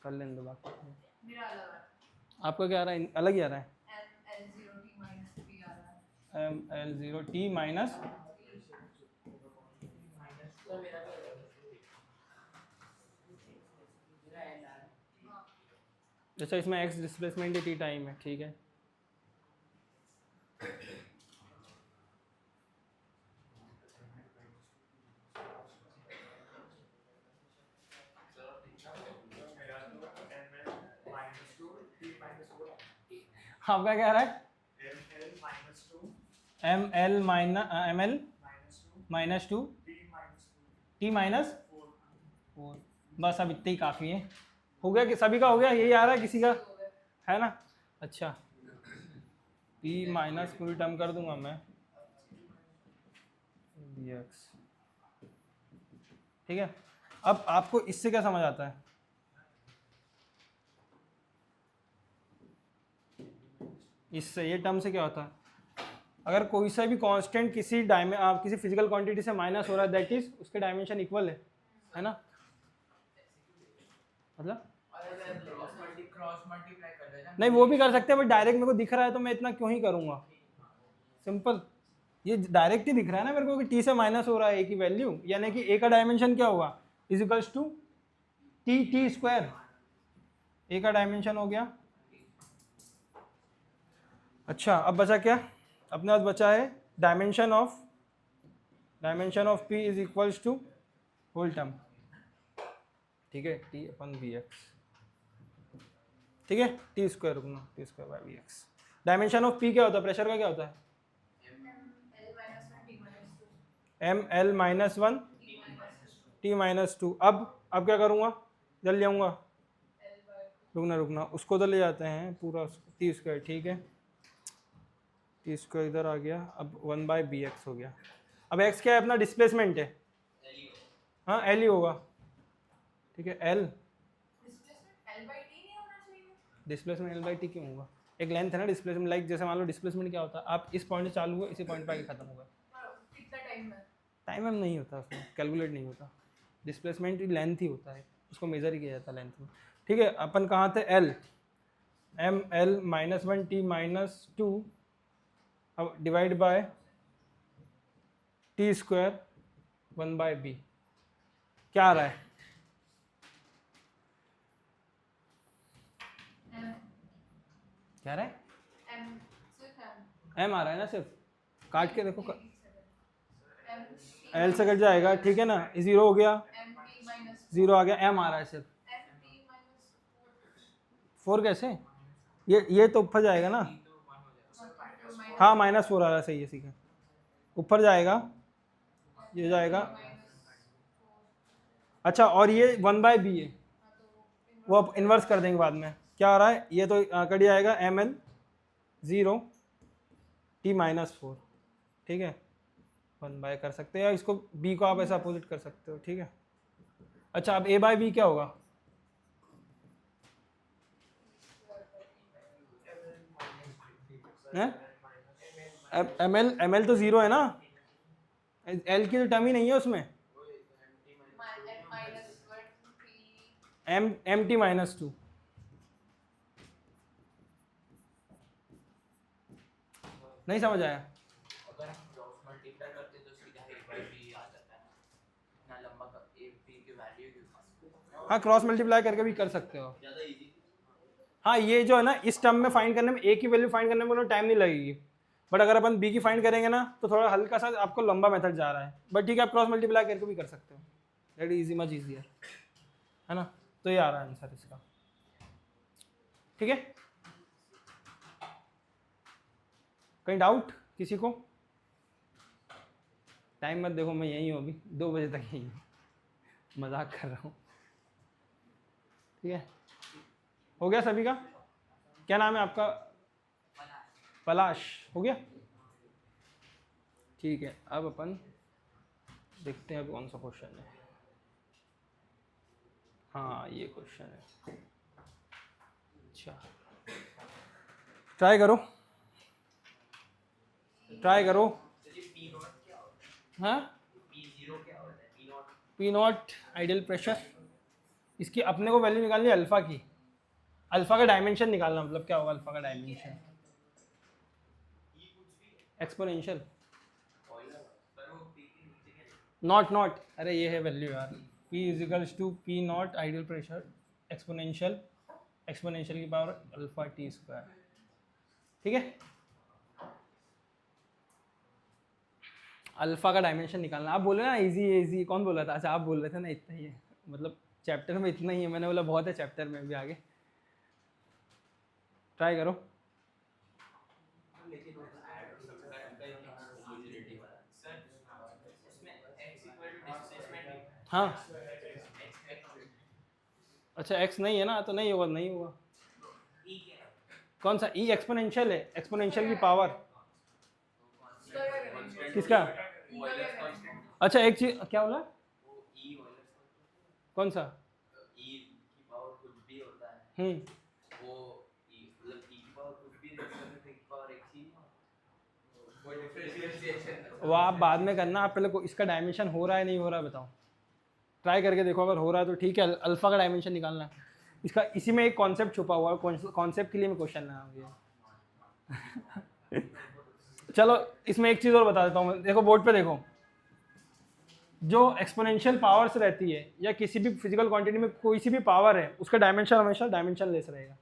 कर लेंगे दो बाकी। आपका क्या आ रहा है? अलग ही आ रहा है। M L zero T minus अच्छा, इसमें एक्स डिस्प्लेसमेंट है, टी टाइम है, ठीक है। आपका क्या आ रहा है? M L minus two T minus four. बस अब इतना ही काफ़ी है। हो गया कि सभी का हो गया? यही आ रहा है किसी का, है ना? अच्छा, टी माइनस पूरी टर्म कर दूंगा मैं dx, ठीक है। अब आपको इससे क्या समझ आता है? इससे, ये टर्म से क्या होता है? अगर कोई सा भी कांस्टेंट किसी फिजिकल क्वांटिटी से माइनस हो रहा है, दैट इज उसके डायमेंशन इक्वल है ना? मतलब नहीं, वो भी कर सकते हैं, बट डायरेक्ट मेरे को दिख रहा है तो मैं इतना क्यों ही करूँगा। सिंपल, ये डायरेक्ट ही दिख रहा है ना मेरे को कि टी से माइनस हो रहा है ए की वैल्यू, यानी कि ए का डायमेंशन क्या होगा? Is equals to T square. A का डायमेंशन हो गया। अच्छा, अब बचा क्या? अपने पास बचा है dimension of P is equals to whole term, ठीक है, टी अपन बी एक्स, ठीक है, टी स्क्वायर, रुकना, T square by B X. Dimension of P क्या होता है? प्रेशर का क्या होता है? M L minus one T minus two. अब क्या करूँगा? जल्दी जाऊँगा, रुकना, उसको तो ले जाते हैं पूरा टी स्क्वायर, ठीक है, टी स्क्वायर इधर आ गया। अब वन बाय बी एक्स हो गया। अब एक्स क्या है? अपना डिस्प्लेसमेंट है, हाँ एल ही होगा, ठीक है। L displacement L by T क्यों होगा? एक लेंथ है ना डिस्प्लेसमेंट, लाइक जैसे मान लो डिस्प्लेसमेंट क्या होता है, आप इस पॉइंट से चालू हुए, इसी पॉइंट पे आके खत्म होगा। टाइम में नहीं होता, उसमें कैलकुलेट नहीं होता। डिस्प्लेसमेंट लेंथ ही होता है, उसको मेजर ही किया जाता है लेंथ में, ठीक है। अपन कहाँ थे? L, M L minus one T minus two, अब divide by T square 1/b क्या आ रहा है? M क्या आ रहा है? M सिर्फ M m आ रहा है ना सिर्फ, काट के देखो M l से कट जाएगा, ठीक है ना, 0 हो गया, MP minus 0 आ गया, m आ रहा है सिर्फ। MP minus 4 कैसे? ये तो ऊपर जाएगा ना, 4 हाँ -4 आ रहा है, सही है, ठीक है, ऊपर जाएगा, ये जाएगा। अच्छा, और ये 1/b है, वो अब इन्वर्स कर देंगे बाद में। क्या आ रहा है? ये तो कट जाएगा, ml 0 t -4, ठीक है, 1/, कर सकते हैं, या इसको b को आप ऐसा अपोजिट कर सकते हो, ठीक है। अच्छा, अब a/b क्या होगा? ml तो 0 है ना, l की तो टर्म ही नहीं है उसमें, mt -2, नहीं समझ आया? अगर हम क्रॉस मल्टीप्लाई करते तो सीधा a/b आ जाता है ना, लंबा का ab की वैल्यू क्यों? हाँ, क्रॉस मल्टीप्लाई करके भी कर सकते हो। ज़्यादा इजी। हाँ, ये जो है ना, इस टर्म में फाइंड करने में, a की वैल्यू फाइंड करने में कोई टाइम नहीं लगेगी, बट अगर अपन b की फाइंड करेंगे ना तो थोड़ा हल्का सा आपको लंबा मेथड जा रहा है, बट ठीक है, आप क्रॉस मल्टीप्लाई करके भी कर सकते हो, दैट इज मच ईजियर, है ना। तो ये आ रहा है आंसर इसका, ठीक है। कहीं डाउट किसी को? टाइम मत देखो, मैं यहीं हूँ अभी 2 बजे तक यहीं हूँ, मजाक कर रहा हूँ, ठीक है। हो गया सभी का? क्या नाम है आपका? पलाश। हो गया, ठीक है। अब अपन देखते हैं अब कौन सा क्वेश्चन है। हाँ, ये क्वेश्चन है, अच्छा ट्राई करो, ट्राई करो। हाँ, P0 आइडियल प्रेशर, इसकी अपने को वैल्यू निकालनी है अल्फा की, अल्फा का डायमेंशन निकालना, मतलब क्या होगा अल्फा का डायमेंशन? एक्सपोनेंशियल, नॉट, अरे ये है वैल्यू यार, P = P0 ideal pressure exponential की पावर अल्फा t², ठीक है। अल्फा का डायमेंशन निकालना, आप बोले ना इजी, कौन बोल रहा था? अच्छा, आप बोल रहे थे ना इतना ही है, मतलब चैप्टर में इतना ही है, मैंने बोला बहुत है चैप्टर में भी आगे, ट्राई करो। हाँ, अच्छा x नहीं है ना, तो नहीं होगा। कौन सा? e एक्सपोनेंशियल है, एक्सपोनेंशियल की पावर किसका? अच्छा, एक चीज क्या बोला? कौन सा? वो आप बाद में करना, आप पहले इसका डायमेंशन हो रहा है नहीं हो रहा है बताओ, ट्राई करके देखो, अगर हो रहा है तो ठीक है, अल्फा का डायमेंशन निकालना है इसका। इसी में एक कॉन्सेप्ट छुपा हुआ है, कॉन्सेप्ट के लिए मैं क्वेश्चन लाया हूँ ये। चलो, इसमें एक चीज़ और बता देता हूँ, देखो बोर्ड पे देखो, जो एक्सपोनेंशियल पावर्स रहती है या किसी भी फिजिकल क्वांटिटी में कोई सी भी पावर है, उसका डायमेंशन हमेशा डायमेंशन लेस रहेगा।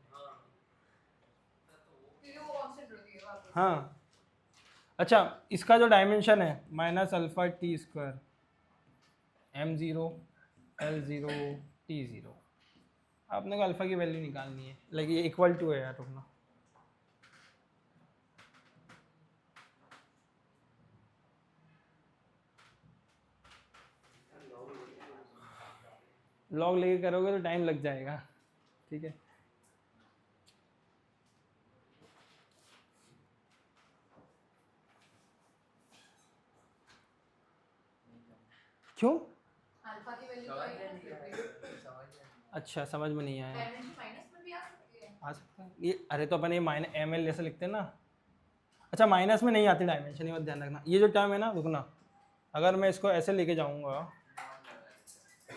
हाँ, अच्छा, इसका जो डायमेंशन है -α t², m0 l0 t0, आपने को अल्फा की वैल्यू निकालनी है, लाइक ये इक्वल टू है यार, रुकना, लॉग लेके करोगे तो टाइम लग जाएगा, ठीक है। क्यों? अल्फा की वैल्यू तो आई है। अच्छा, समझ में नहीं आया। डायमेंशन माइनस में भी आ सकती है। आ सकता है ये, अरे तो अपन ये -ml जैसे लिखते हैं ना। अच्छा, माइनस में नहीं आती डायमेंशन, ये मत ध्यान रखना। ये जो टर्म है ना, रुकना, अगर मैं इसको ऐसे लेके जाऊंगा,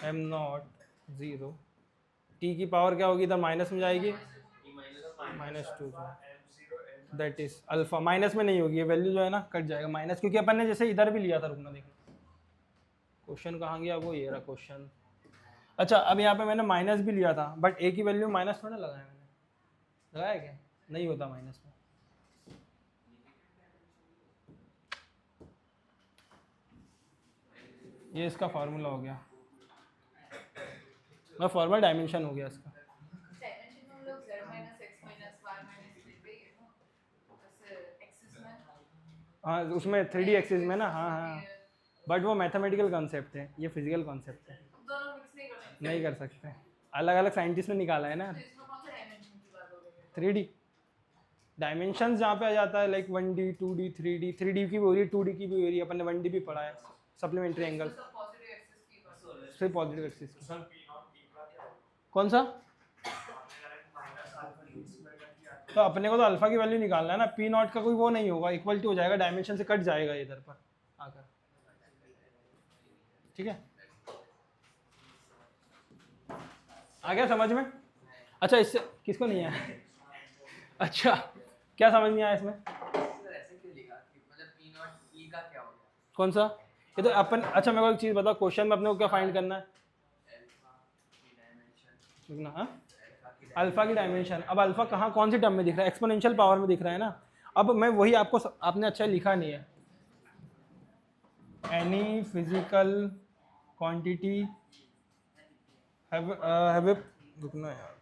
m0 0 t की पावर क्या होगी, इधर माइनस में जाएगी, -2, दैट इज अल्फा। माइनस में नहीं होगी ये वैल्यू, जो है ना कट जाएगा माइनस, क्योंकि अपन ने जैसे इधर भी लिया था, रुकना देखो, क्वेश्चन कहाँ गया, वो ये रहा क्वेश्चन। अच्छा अब यहाँ पे मैंने माइनस भी लिया था, बट ए की वैल्यू माइनस थोड़ा लगाया मैंने, लगाया क्या? नहीं होता माइनस में। ये इसका फार्मूला हो गया, मैं फॉर्मल डायमेंशन हो गया इसका। डायमेंशन में हम लोग z minus x minus y minus 3 पे ही है ना, जैसे एक्सिस में। हाँ उसमें 3D एक्सिस में ना, हाँ हाँ, बट वो मैथमेटिकल कॉन्सेप्ट है, ये फिजिकल कॉन्सेप्ट है, दोनों मिक्स नहीं कर सकते। नहीं कर सकते। अलग अलग साइंटिस्ट ने निकाला है ना। तो इसमें कौन सा डायमेंशन की बात हो रही है? 3D डायमेंशन जहाँ पे आ जाता है, like 1D 2D 3D, 3D की भी हो रही है 2D की भी हो रही है, अपन ने 1D भी पढ़ा है, सप्लीमेंट्री एंगल, तो सब पॉजिटिव एक्सिस की बात हो रही है। सिर्फ पॉजिटिव एक्सिस की। कौन सा? तो अपने को तो अल्फा की वैल्यू निकालना है ना, पी नॉट का कोई वो नहीं होगा, इक्वल टू हो जाएगा, डायमेंशन से कट जाएगा इधर पर आकर, ठीक है? आ गया समझ में? अच्छा इससे किसको नहीं आया? अच्छा क्या समझ नहीं आया इसमें? ऐसे क्यों लिखा कि मतलब पी नॉट ई का क्या हो गया? कौन सा? ये तो अपन, अच्छा मेरे को एक चीज़ बताओ, क्वेश्चन में अपने को क्या फाइंड करना है? अल्फा की डायमेंशन, लिखना, हाँ अल्फा की अल्फा की डायमेंशन। अब अल्फा कहाँ कौन सी टर्म में दिख रहा है? एक्सपोनेंशियल पावर में दिख रहा है ना। अब मैं वही आपको आपने अच्छा लिखा नहीं है, एनी फिजिकल क्वांटिटी हैव रुकना यार,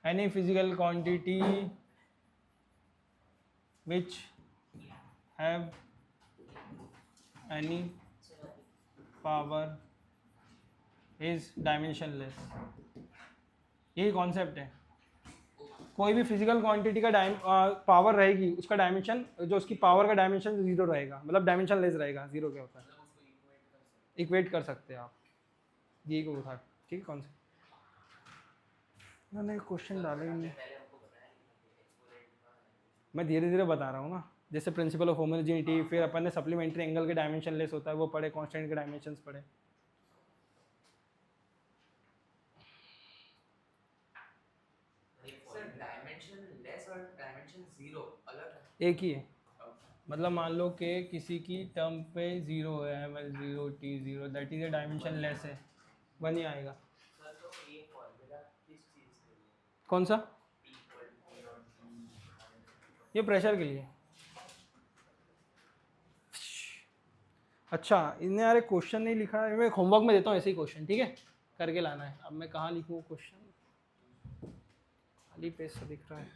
any physical quantity which have any power is dimensionless, यही कॉन्सेप्ट है। कोई भी फिजिकल क्वांटिटी का पावर रहेगी, उसका डायमेंशन जो उसकी पावर का डायमेंशन जीरो रहेगा, मतलब डायमेंशन लेस रहेगा। जीरो क्या होता है? इक्वेट कर सकते हैं आप, ये को था, ठीक है? कौन सा मैंने क्वेश्चन डाला ही नहीं, मैं धीरे धीरे बता रहा हूँ ना, जैसे प्रिंसिपल ऑफ होमोजेनिटी, फिर अपन ने सप्लीमेंट्री एंगल के डायमेंशन लेस होता है वो पढ़े, कांस्टेंट के डायमेंशंस पढ़े। सर डायमेंशन लेस और डायमेंशन जीरो अलग है? एक ही है, मतलब मान लो कि किसी की टर्म पे जीरो है, zero T zero, that is a dimension less है, वन ही आएगा। सर तो ये फॉर्मूला किस चीज के लिए? कौन सा? इक्वल ये प्रेशर के लिए। अच्छा इन्हें यार क्वेश्चन नहीं लिखा है, मैं होमवर्क में देता हूँ ऐसे ही क्वेश्चन, ठीक है? करके लाना है। अब मैं कहाँ लिखूँ क्वेश्चन, खाली पेज से दिख रहा है।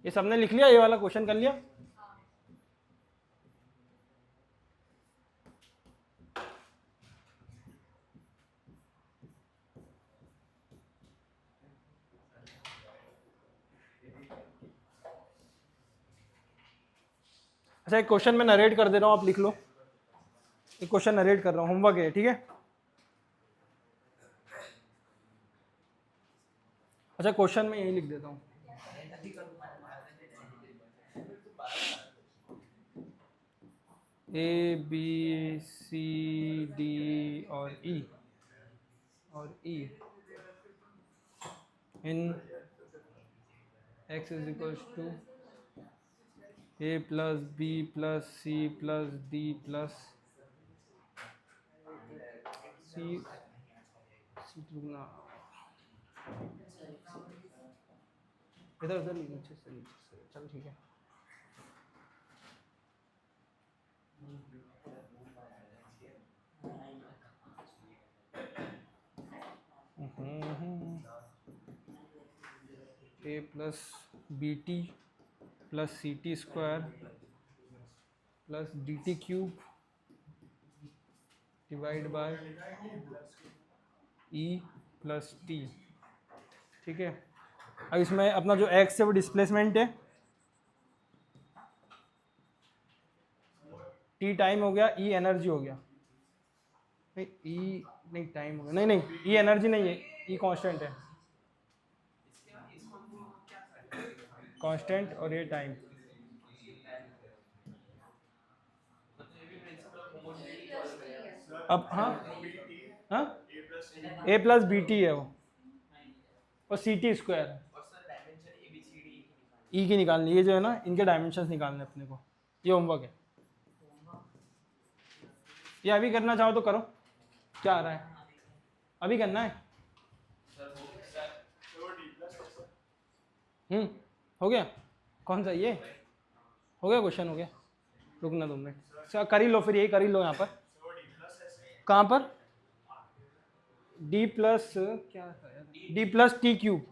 ये सबने लिख लिया, ये वाला क्वेश्चन कर लिया? अच्छा एक क्वेश्चन मैं नरेट कर दे रहा हूँ, आप लिख लो। एक क्वेश्चन नरेट कर रहा हूँ, होमवर्क है, ठीक है? अच्छा क्वेश्चन में यही लिख देता हूँ, ए बी सी डी और E in x is equal to A plus B plus C plus D plus C दुगना, इधर उधर नीचे से चल, ठीक है? A plus B T plus C T square plus D T cube divide by E plus T, ठीक है? अब इसमें अपना जो एक्स है वो डिस्प्लेसमेंट है, टी टाइम हो गया, ई एनर्जी हो गया, नहीं ई नहीं टाइम हो गया, नहीं नहीं ई एनर्जी नहीं है, ई कांस्टेंट है, कांस्टेंट, और ये टाइम। अब हाँ हाँ ए प्लस बी टी है वो, और सी टी स्क्वायर है। और sir dimension A B C D E की निकालनी, ये जो है ना इनके डायमेंशंस निकालने अपने को, ये होमवर्क है। ये अभी करना चाहो तो करो, क्या आ रहा है अभी करना है। हो गया, कौन सा ये हो गया क्वेश्चन, हो गया, रुकना 2 मिनट, अच्छा कर ही लो फिर, यही कर ही लो यहाँ पर। कहाँ पर डी प्लस क्या था, D plus T cube,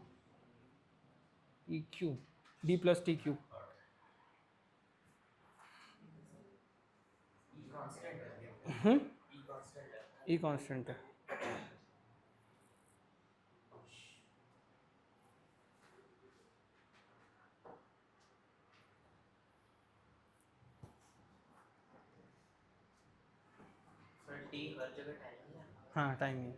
D plus T cube, E constant है। टी हर जगह टाइम है। हाँ टाइम है।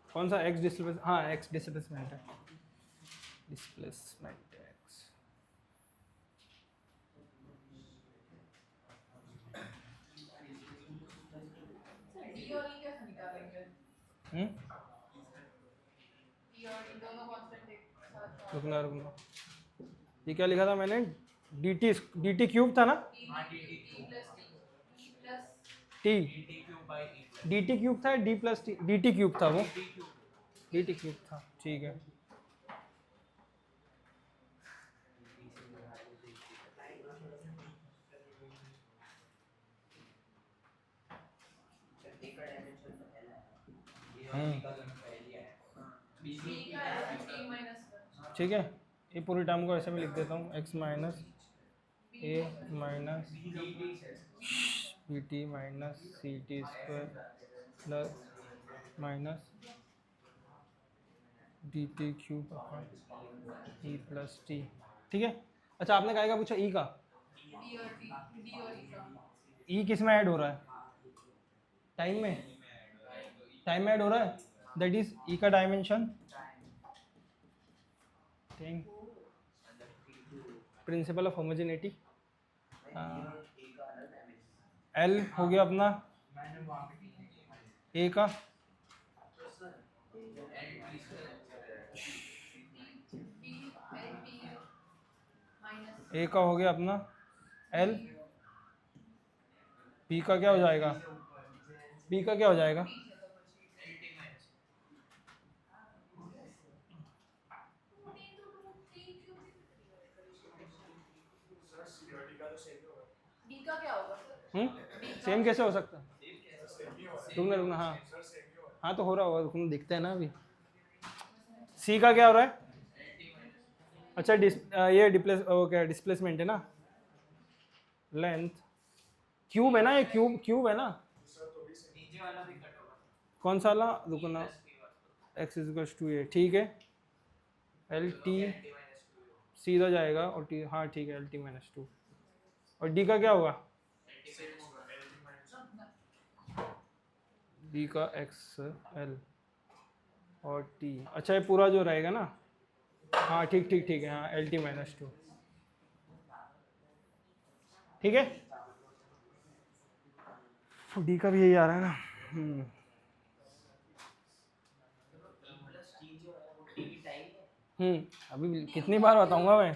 कौन सा एक्स डिस्प्लेस, हाँ एक्स डिस्प्लेसमेंट है, डिस्प्लेसमेंट एक्स। डी और ई कैसे निकालेंगे? डी और ई दोनों कांस्टेंट एक साथ। रुकना, ये क्या लिखा था मैंने, डी टी क्यूब था ना, D plus T plus T T cube by E D T cube था, D plus T, D T cube था वो, डी टी क्यूब था, ठीक है। बी का है टी माइनस 1। ठीक है, ये पूरी टर्म को ऐसे में लिख देता हूँ, X minus A minus B T minus C T square plus minus D T cube E plus T, ठीक है। अच्छा आपने क्या पूछा ई का, डी और टी, डी और ई का ई किस में ऐड हो रहा है, टाइम में, टाइम में ऐड हो रहा है, दैट इज ई का dimension, principal of homogeneity, L हो गया अपना ए का, ए का हो गया अपना एल, बी का क्या हो जाएगा, बी का क्या हो जाएगा, डी का क्या होगा सर? सेम कैसे हो सकता है, रुकना, हाँ हाँ तो हो रहा होगा, रुकना दिखता है ना अभी। सी का क्या हो रहा है, अच्छा ये डिस्प्लेसमेंट है ना, लेंथ क्यूब है ना, ये क्यूब है ना, नीचे वाला भी कट होगा। कौन सा वाला, रुकना, एक्स इक्वल्स टू ए, ठीक है, एल टी सीधा जाएगा और टी, हाँ ठीक है, एल टी माइनस 2, और डी का क्या होगा, डी का एक्स एल और टी, अच्छा ये पूरा जो रहेगा ना, हाँ ठीक है, हाँ एल टी माइनस 2, ठीक है, डी का भी यही आ रहा है ना। प्लस टी जो है वो टी की टाइम है। अभी कितनी बार बताऊंगा मैं,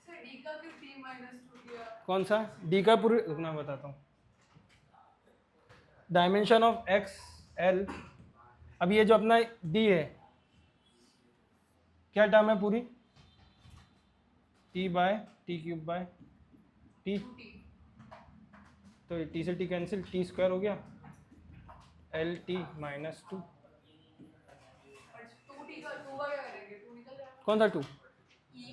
सर डी का फिर टी माइनस 2 दिया। कौन सा डी का पूरी, रुकना बताता हूँ, डायमेंशन ऑफ एक्स एल, अब ये जो अपना डी है क्या टर्म है पूरी, T by T cube by T, तो टी से टी कैंसिल, टी स्क्वायर हो गया, एल टी माइनस 2, और 2t का 2 का क्या करेंगे, 2 निकल जाएगा। कौन सा 2, e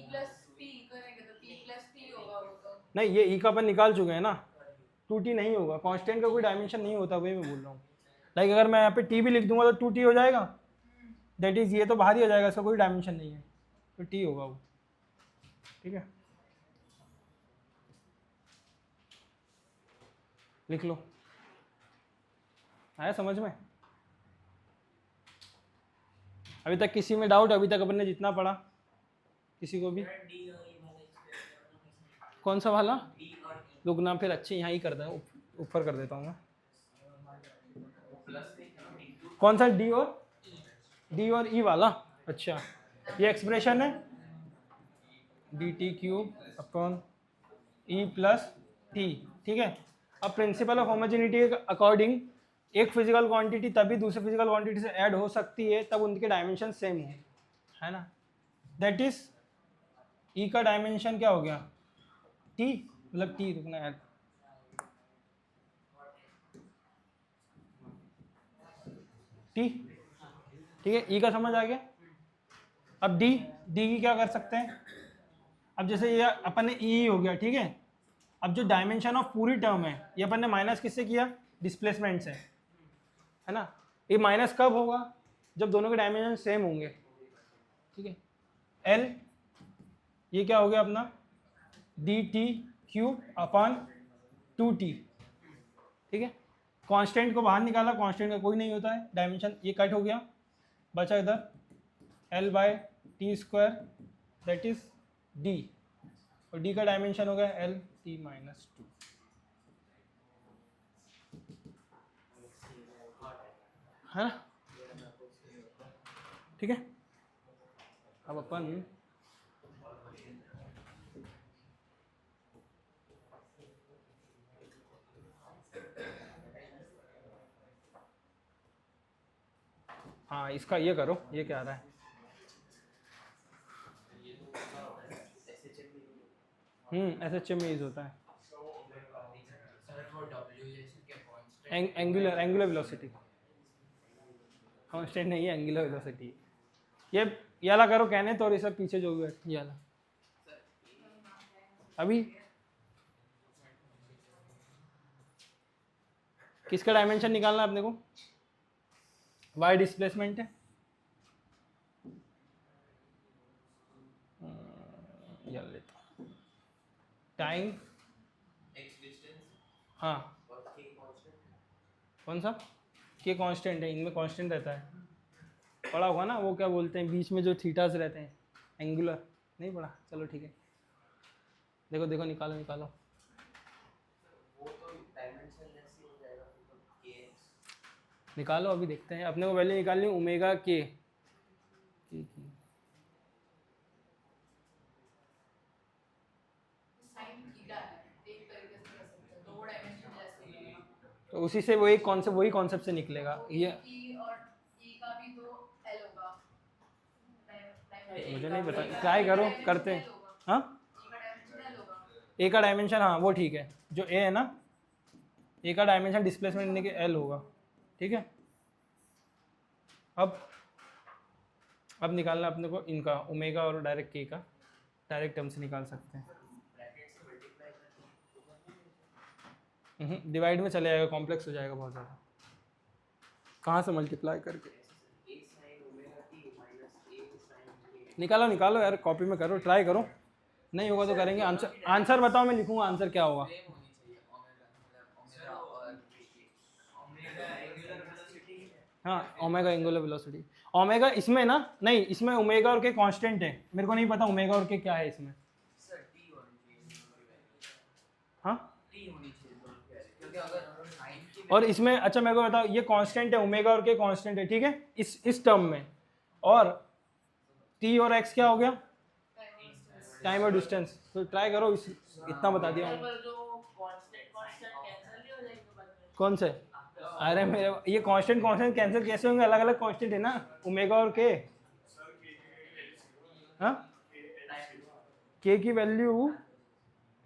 प्लस p करेंगे तो p प्लस t होगा वो तो। नहीं ये ई का अपन निकाल चुके हैं ना, 2t नहीं होगा, कांस्टेंट का कोई डायमेंशन नहीं होता, वही मैं बोल रहा हूँ। लाइक अगर मैं यहाँ पे t भी लिख दूंगा तो 2t हो जाएगा, दैट इज ये तो बाहर ही हो जाएगा, इसका कोई डायमेंशन नहीं है, तो t होगा वो, ठीक है, लिख लो, आया समझ में। अभी तक किसी में डाउट, अभी तक अपन ने जितना पढ़ा, किसी को भी, कौन सा वाला? डी और ई रुकना, फिर अच्छे यहाँ ही कर दें, ऊपर कर देता हूँ मैं। प्लस देखना डी2 कौन सा? डी और ई वाला? अच्छा, ये एक्सप्रेशन है डी टी क्यूब अपॉन ई प्लस टी, ठीक है। अब प्रिंसिपल ऑफ होमोजेनिटी के अकॉर्डिंग एक फिजिकल क्वांटिटी तभी दूसरे फिजिकल क्वांटिटी से ऐड हो सकती है तब उनके डायमेंशन सेम हो, है ना। दैट इज ई का डायमेंशन क्या हो गया? टी, मतलब टी, रुकना यार, टी, ठीक है। ई का समझ आ गया। अब डी की क्या कर सकते हैं? अब जैसे ये अपन ने ई हो गया, ठीक है। अब जो डायमेंशन ऑफ पूरी टर्म है ये अपन ने माइनस किससे किया? डिस्प्लेसमेंट से, है ना। ये माइनस कब होगा? जब दोनों के डायमेंशन सेम होंगे, ठीक है। एल, ये क्या हो गया अपना? D T cube upon 2t, ठीक है। कांस्टेंट को बाहर निकाला, कांस्टेंट का कोई नहीं होता है, डायमेंशन ये कट हो गया, बचा इधर L by T square, that is D, और D का डायमेंशन हो गया L T माइनस 2, है ना, ठीक है। अब अपन हाँ इसका ये करो, ये क्या आ रहा है? SHM में यूज होता है, सर वो डब्ल्यू जैसे क्या कांस्टेंट एंगुलर वेलोसिटी, कांस्टेंट नहीं है, एंगुलर वेलोसिटी। ये वाला करो कहने तो, और ये सब पीछे जो भी है ये वाला। अभी किसका डायमेंशन निकालना है अपने को? वाई डिस्प्लेसमेंट है, ये लेता हूँ, टाइम, एक्स डिस्टेंस हाँ और के कांस्टेंट। कौन सा? के कांस्टेंट है, इनमें कांस्टेंट रहता है, पढ़ा होगा ना वो क्या बोलते हैं बीच में जो थीटास रहते हैं, एंगुलर, नहीं पढ़ा? चलो ठीक है, देखो देखो निकालो निकालो। वो तो डायमेंशन लेस ही हो जाएगा, तो के निकालो, अभी देखते हैं। अपने को वैल्यू निकालनी ओमेगा के की। साइन थीटा है, एक तरीके से कर सकते हैं, दो डायमेंशन जैसे तो उसी से वही कॉन्सेप्ट से निकलेगा ये। ई और ई का भी तो एल होगा, मुझे नहीं पता, ट्राई करो, करते हैं। हाँ, ई का डायमेंशन एल होगा। ए का डायमेंशन, हाँ वो ठीक है, जो ए है ना, ए का डायमेंशन डिस्प्लेसमेंट के एल होगा, ठीक है। अब निकालना अपने को इनका ओमेगा और डायरेक्ट के का, डायरेक्ट टर्म से निकाल सकते हैं। ब्रैकेट से मल्टीप्लाई करके डिवाइड में चले जाएगा, कॉम्प्लेक्स हो जाएगा बहुत ज़्यादा। कहाँ से मल्टीप्लाई करके? a sin omega t minus a sin k। निकालो निकालो यार, कॉपी में करो, ट्राई करो, नहीं होगा तो करेंगे। आंसर बताओ, मैं लिखूंगा आंसर क्या होगा। सेम होनी चाहिए ओमेगा, मतलब ओमेगा और k। ओमेगा एंगुलर वेलोसिटी है। हाँ, ओमेगा एंगुलर वेलोसिटी, ओमेगा इसमें ना, नहीं इसमें ओमेगा और के कांस्टेंट है, मेरे को नहीं पता ओमेगा और के क्या है इसमें। सर t होनी चाहिए, हाँ, t होनी चाहिए दोनों की वैल्यू, क्योंकि अगर sin की और इसमें, अच्छा मेरे को बताओ, ये कांस्टेंट है, ओमेगा और के कांस्टेंट है, ठीक है, इस टर्म में, और टी और एक्स क्या हो गया? टाइम और डिस्टेंस। तो ट्राई करो, इतना बता दिया हूँ। पर जो कांस्टेंट कैंसिल नहीं हो जाएंगे बाद में। कौन से? अरे मेरे ये कांस्टेंट कैंसिल कैसे होंगे? अलग अलग कांस्टेंट है ना, ओमेगा और के। हाँ, के की वैल्यू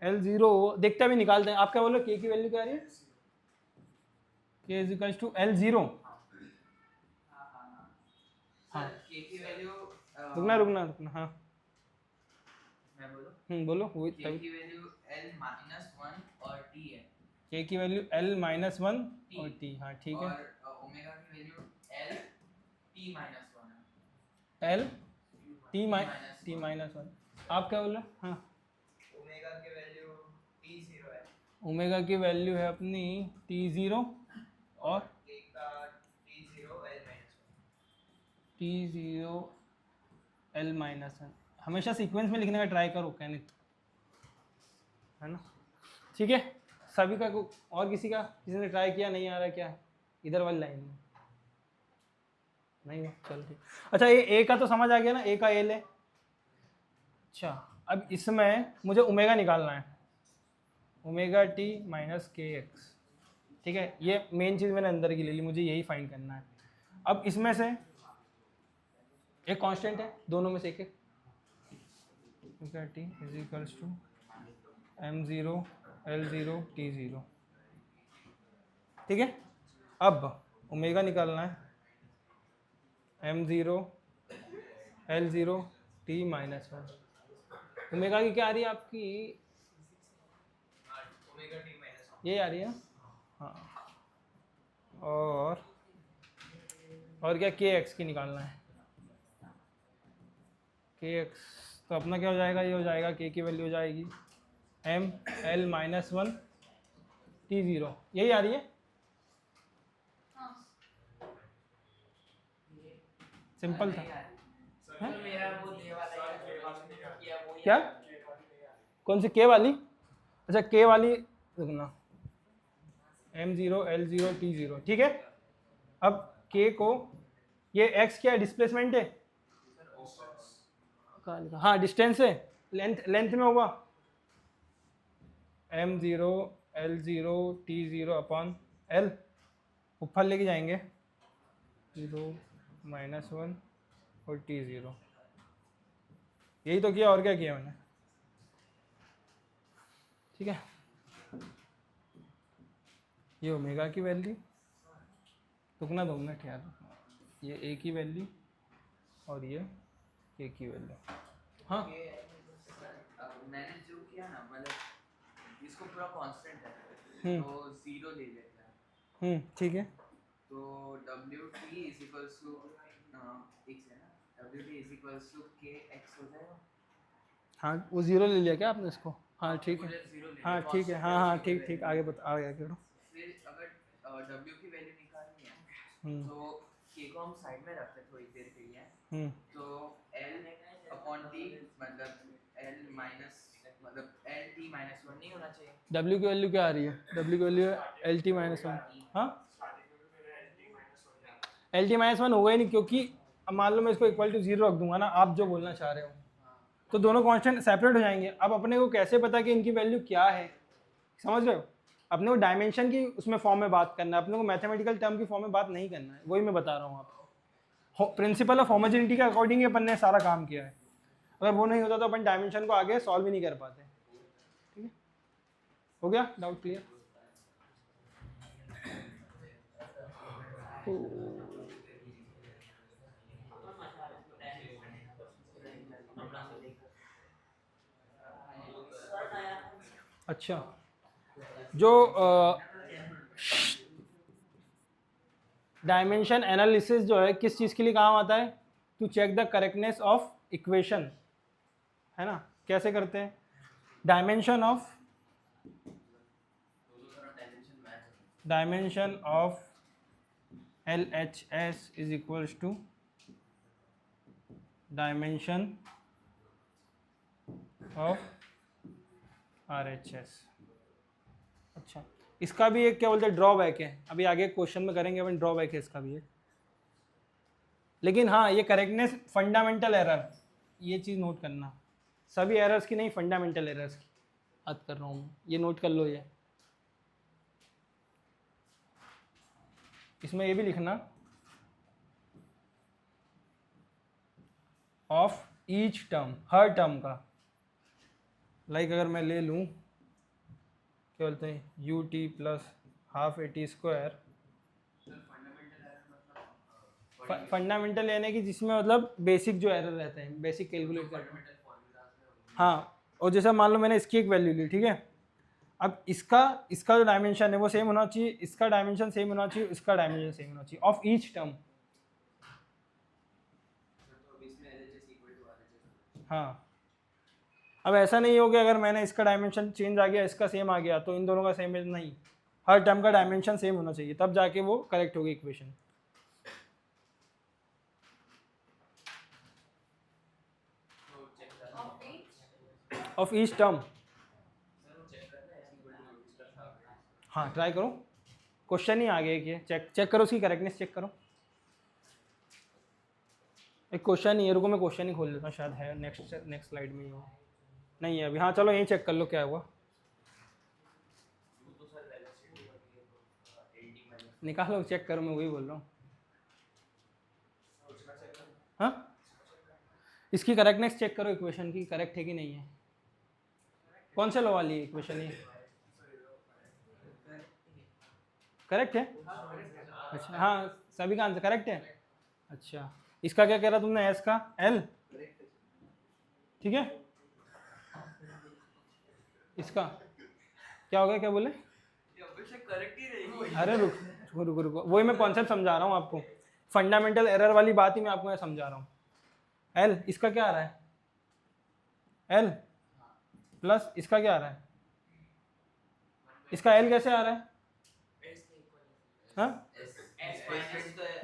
L0 देखते भी निकालते हैं। आप क्या बोलो, के की वैल्यू क्या आ रही है? के इज इक्वल टू L0। हाँ k की वैल्यू रुकना, हाँ मैं बोलूं, बोलो वही k तभी। की वैल्यू l माइनस 1 और t है, के की वैल्यू L माइनस 1 और t, हाँ ठीक है। और ओमेगा की वैल्यू l t माइनस 1 है। L t minus 1। आप क्या बोल रहे? हाँ, ओमेगा की वैल्यू t0 है, ओमेगा की वैल्यू है अपनी t0 और k का t0 l minus 1। t0 l minus 1। हमेशा सीक्वेंस में लिखने का ट्राई करो कहने। है ना। ठीक है, सभी का और किसी ने ट्राई किया, नहीं आ रहा क्या इधर वाली लाइन में? नहीं है, चल ठीक। अच्छा, ये ए का तो समझ आ गया ना, ए का एल है। अच्छा, अब इसमें मुझे ओमेगा निकालना है, ओमेगा टी माइनस के एक्स। ठीक है, ये मेन चीज़ मैंने अंदर की ले ली, मुझे यही फाइंड करना है। अब इसमें से एक कांस्टेंट है, दोनों में से एक omega T is equals to m0 l0 t0। ठीक है, अब ओमेगा निकालना है, m0 l0 t minus 1। Omega की क्या आ रही है आपकी? ये आ रही है। हाँ, और क्या के एक्स की निकालना है, के एक्स। तो अपना क्या हो जाएगा, ये हो जाएगा के की वैल्यू हो जाएगी m l माइनस 1 t0। यही आ रही है, हाँ सिंपल था। तो मेरा वो ये वाला है जो आपने किया वो ही क्या? है। कौन सी के वाली? अच्छा, के वाली रुकना, m0 l0 t0। ठीक है, अब के को, ये x क्या है, डिस्प्लेसमेंट है, कहाँ लिखा? हाँ, डिस्टेंस है, लेंथ में होगा m0 l0 t0 upon l, ऊपर लेके जाएंगे 0 माइनस 1 और t0। यही तो किया, और क्या किया मैंने। ठीक है, ये ओमेगा की वैल्यू, रुकना 2 मिनट यार, ये ए की वैल्यू और ये के की वैल्यू। हाँ, मैंने जो किया ना, मतलब इसको पूरा कांस्टेंट है तो 0 ले लेते हैं। ठीक है। तो WT is equals to x है ना, WT is equals to kx हो जाएगा। हाँ, वो 0 ले लिया क्या आपने इसको? हाँ ठीक है, पूरे 0 ले हाँ लिया, ठीक है, constant हाँ हाँ zero ठीक ले ठीक, लिया। आगे बता, आगे करो। फिर अगर W की वैल्यू निकालनी है तो k को हम साइड में रखते हैं थोड़ी देर के लिए। तो L अपॉन T मतलब L माइनस मतलब L T माइनस 1 नहीं होना चाहिए। W की वैल्यू क्या आ रही है? W की वैल्यू एल टी माइनस 1। हाँ, एल टी माइनस 1 होगा ही नहीं, क्योंकि अब मान लो मैं इसको इक्वल टू 0 रख दूंगा ना, आप जो बोलना चाह रहे हो, तो दोनों कांस्टेंट सेपरेट हो जाएंगे। अब अपने को कैसे पता कि इनकी वैल्यू क्या है, समझ रहे हो? अपने को डायमेंशन की उसमें फॉर्म में बात करना है, अपने को मैथमेटिकल टर्म की फॉर्म में बात नहीं करना है, वही मैं बता रहा हूँ आपको। प्रिंसिपल ऑफ होमोजेनिटी के अकॉर्डिंग अपन ने सारा काम किया है। अगर वो नहीं होता तो अपन डायमेंशन को आगे सॉल्व ही नहीं कर पाते। ठीक है, हो गया डाउट क्लियर? अच्छा, जो डायमेंशन एनालिसिस जो है किस चीज़ के लिए काम आता है? To check the correctness of equation, है ना। कैसे करते हैं? Dimension of LHS is equals to dimension of RHS। अच्छा, इसका भी एक क्या बोलते हैं, ड्रॉबैक है, अभी आगे क्वेश्चन में करेंगे अपन, ड्रॉबैक है इसका भी एक। लेकिन हाँ, ये करेक्टनेस फंडामेंटल एरर, ये चीज़ नोट करना, सभी एरर्स की नहीं, फंडामेंटल एरर्स की बात कर रहा हूँ मैं, ये नोट कर लो। ये इसमें ये भी लिखना, of each term, her term का। लाइक अगर मैं ले लूँ, क्या बोलते हैं, you T plus half A T square, fundamental यानी कि जिसमें मतलब बेसिक जो एरर रहते हैं, बेसिक कैलकुलेट करते हैं। हाँ, और जैसा मान लो मैंने इसकी एक वैल्यू ली, ठीक है, अब इसका जो डायमेंशन है वो सेम होना चाहिए, इसका डायमेंशन सेम होना चाहिए, इसका डायमेंशन सेम होना चाहिए, ऑफ ईच टर्म। हाँ, अब ऐसा नहीं हो गया अगर मैंने इसका डायमेंशन चेंज आ गया, इसका सेम आ गया, तो इन दोनों का सेम है, नहीं, हर टर्म का डायमेंशन सेम होना चाहिए, तब जाके वो करेक्ट होगी equation. of each of each term, हाँ ट्राई करो, क्वेश्चन ही आ गया कि चेक करो उसकी करेक्टनेस चेक करो। एक क्वेश्चन ही है, रुको मैं क्वेश्चन ही खोल लेता हूँ, शायद है नेक्स्ट स्लाइड में ही हो, नहीं है अभी। हाँ चलो यही चेक कर लो क्या हुआ, निकालो चेक करो, मैं वही बोल रहा हूँ। हाँ इसकी करेक्टनेस चेक करो, इक्वेशन की करेक्ट है कि नहीं है। कौन से लो वाली इक्वेशन है, करेक्ट है? अच्छा हाँ सभी का आंसर करेक्ट है। अच्छा इसका क्या कह रहा तुमने, एस का एल, ठीक है। इसका क्या हो गया, क्या बोले? करेक्ट ही रहेगी। अरे रुको वही मैं कॉन्सेप्ट समझा रहा हूँ आपको, फंडामेंटल एरर वाली बात ही मैं आपको यहाँ समझा रहा हूँ। एल इसका क्या आ रहा है, एल प्लस इसका क्या आ रहा है, इसका एल कैसे आ रहा है? हाँ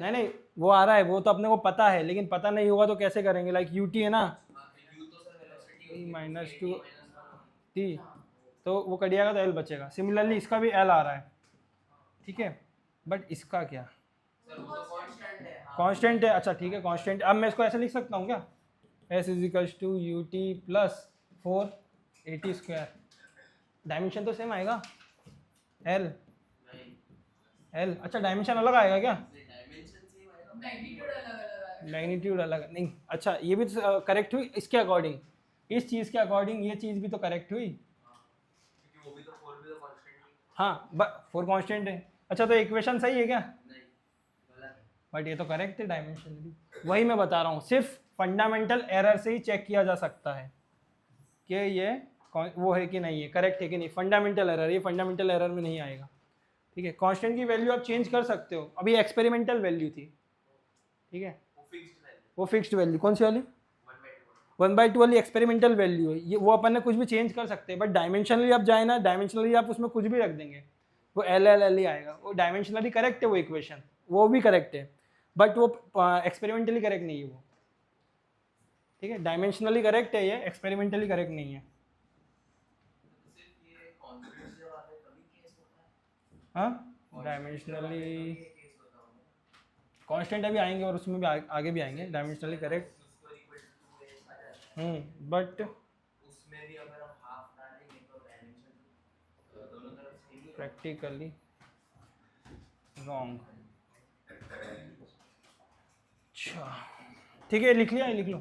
नहीं वो आ रहा है, वो तो अपने को पता है, लेकिन पता नहीं होगा तो कैसे करेंगे, लाइक यू टी है ना, माइनस टू टी, तो वो कट जाएगा तो एल बचेगा। सिमिलरली इसका भी एल आ रहा है, ठीक है, बट इसका क्या, कांस्टेंट है। अच्छा ठीक है कांस्टेंट, अब मैं इसको ऐसे लिख सकता हूँ क्या, S equals to U T plus 480 square, dimension तो सेम आएगा, एल एल, अच्छा डायमेंशन अलग आएगा क्या, मैग्नीट्यूड अलग नहीं। अच्छा ये भी तो करेक्ट हुई इसके अकॉर्डिंग, इस चीज़ के अकॉर्डिंग ये चीज़ भी तो करेक्ट हुई। हाँ 4 कांस्टेंट है। अच्छा तो इक्वेशन सही है क्या, बट ये तो करेक्ट है डायमेंशन भी। वही मैं बता रहा हूँ, सिर्फ फंडामेंटल एरर से ही चेक किया जा सकता है कि ये वो है कि नहीं है, करेक्ट है कि नहीं। फंडामेंटल एरर, ये फंडामेंटल एरर में नहीं आएगा, ठीक है। कांस्टेंट की वैल्यू आप चेंज कर सकते हो, अभी एक्सपेरिमेंटल वैल्यू थी, ठीक है, वो फिक्स्ड वैल्यू कौन सी वाली, 1/2 वाली एक्सपेरिमेंटल वैल्यू है ये, वो अपन ने कुछ भी चेंज कर सकते हैं। बट डायमेंशनली आप जाए ना, डायमेंशनली आप उसमें कुछ भी रख देंगे, वो एल एल एल ही आएगा, वो डायमेंशनली करेक्ट है वो इक्वेशन, वो भी करेक्ट है, बट वो एक्सपेरिमेंटली करेक्ट नहीं है वो, ठीक है। डायमेंशनली करेक्ट है ये, एक्सपेरिमेंटली करेक्ट नहीं है। हाँ डायमेंशनली कांस्टेंट अभी आएंगे और उसमें भी आगे भी आएंगे, डायमेंशनली करेक्ट। बट उसमें भी अगर हम हाफ डालेंगे तो डायमेंशन दोनों तरफ सेम ही प्रैक्टिकली रॉन्ग। अच्छा ठीक है लिख लिया, लिख लो।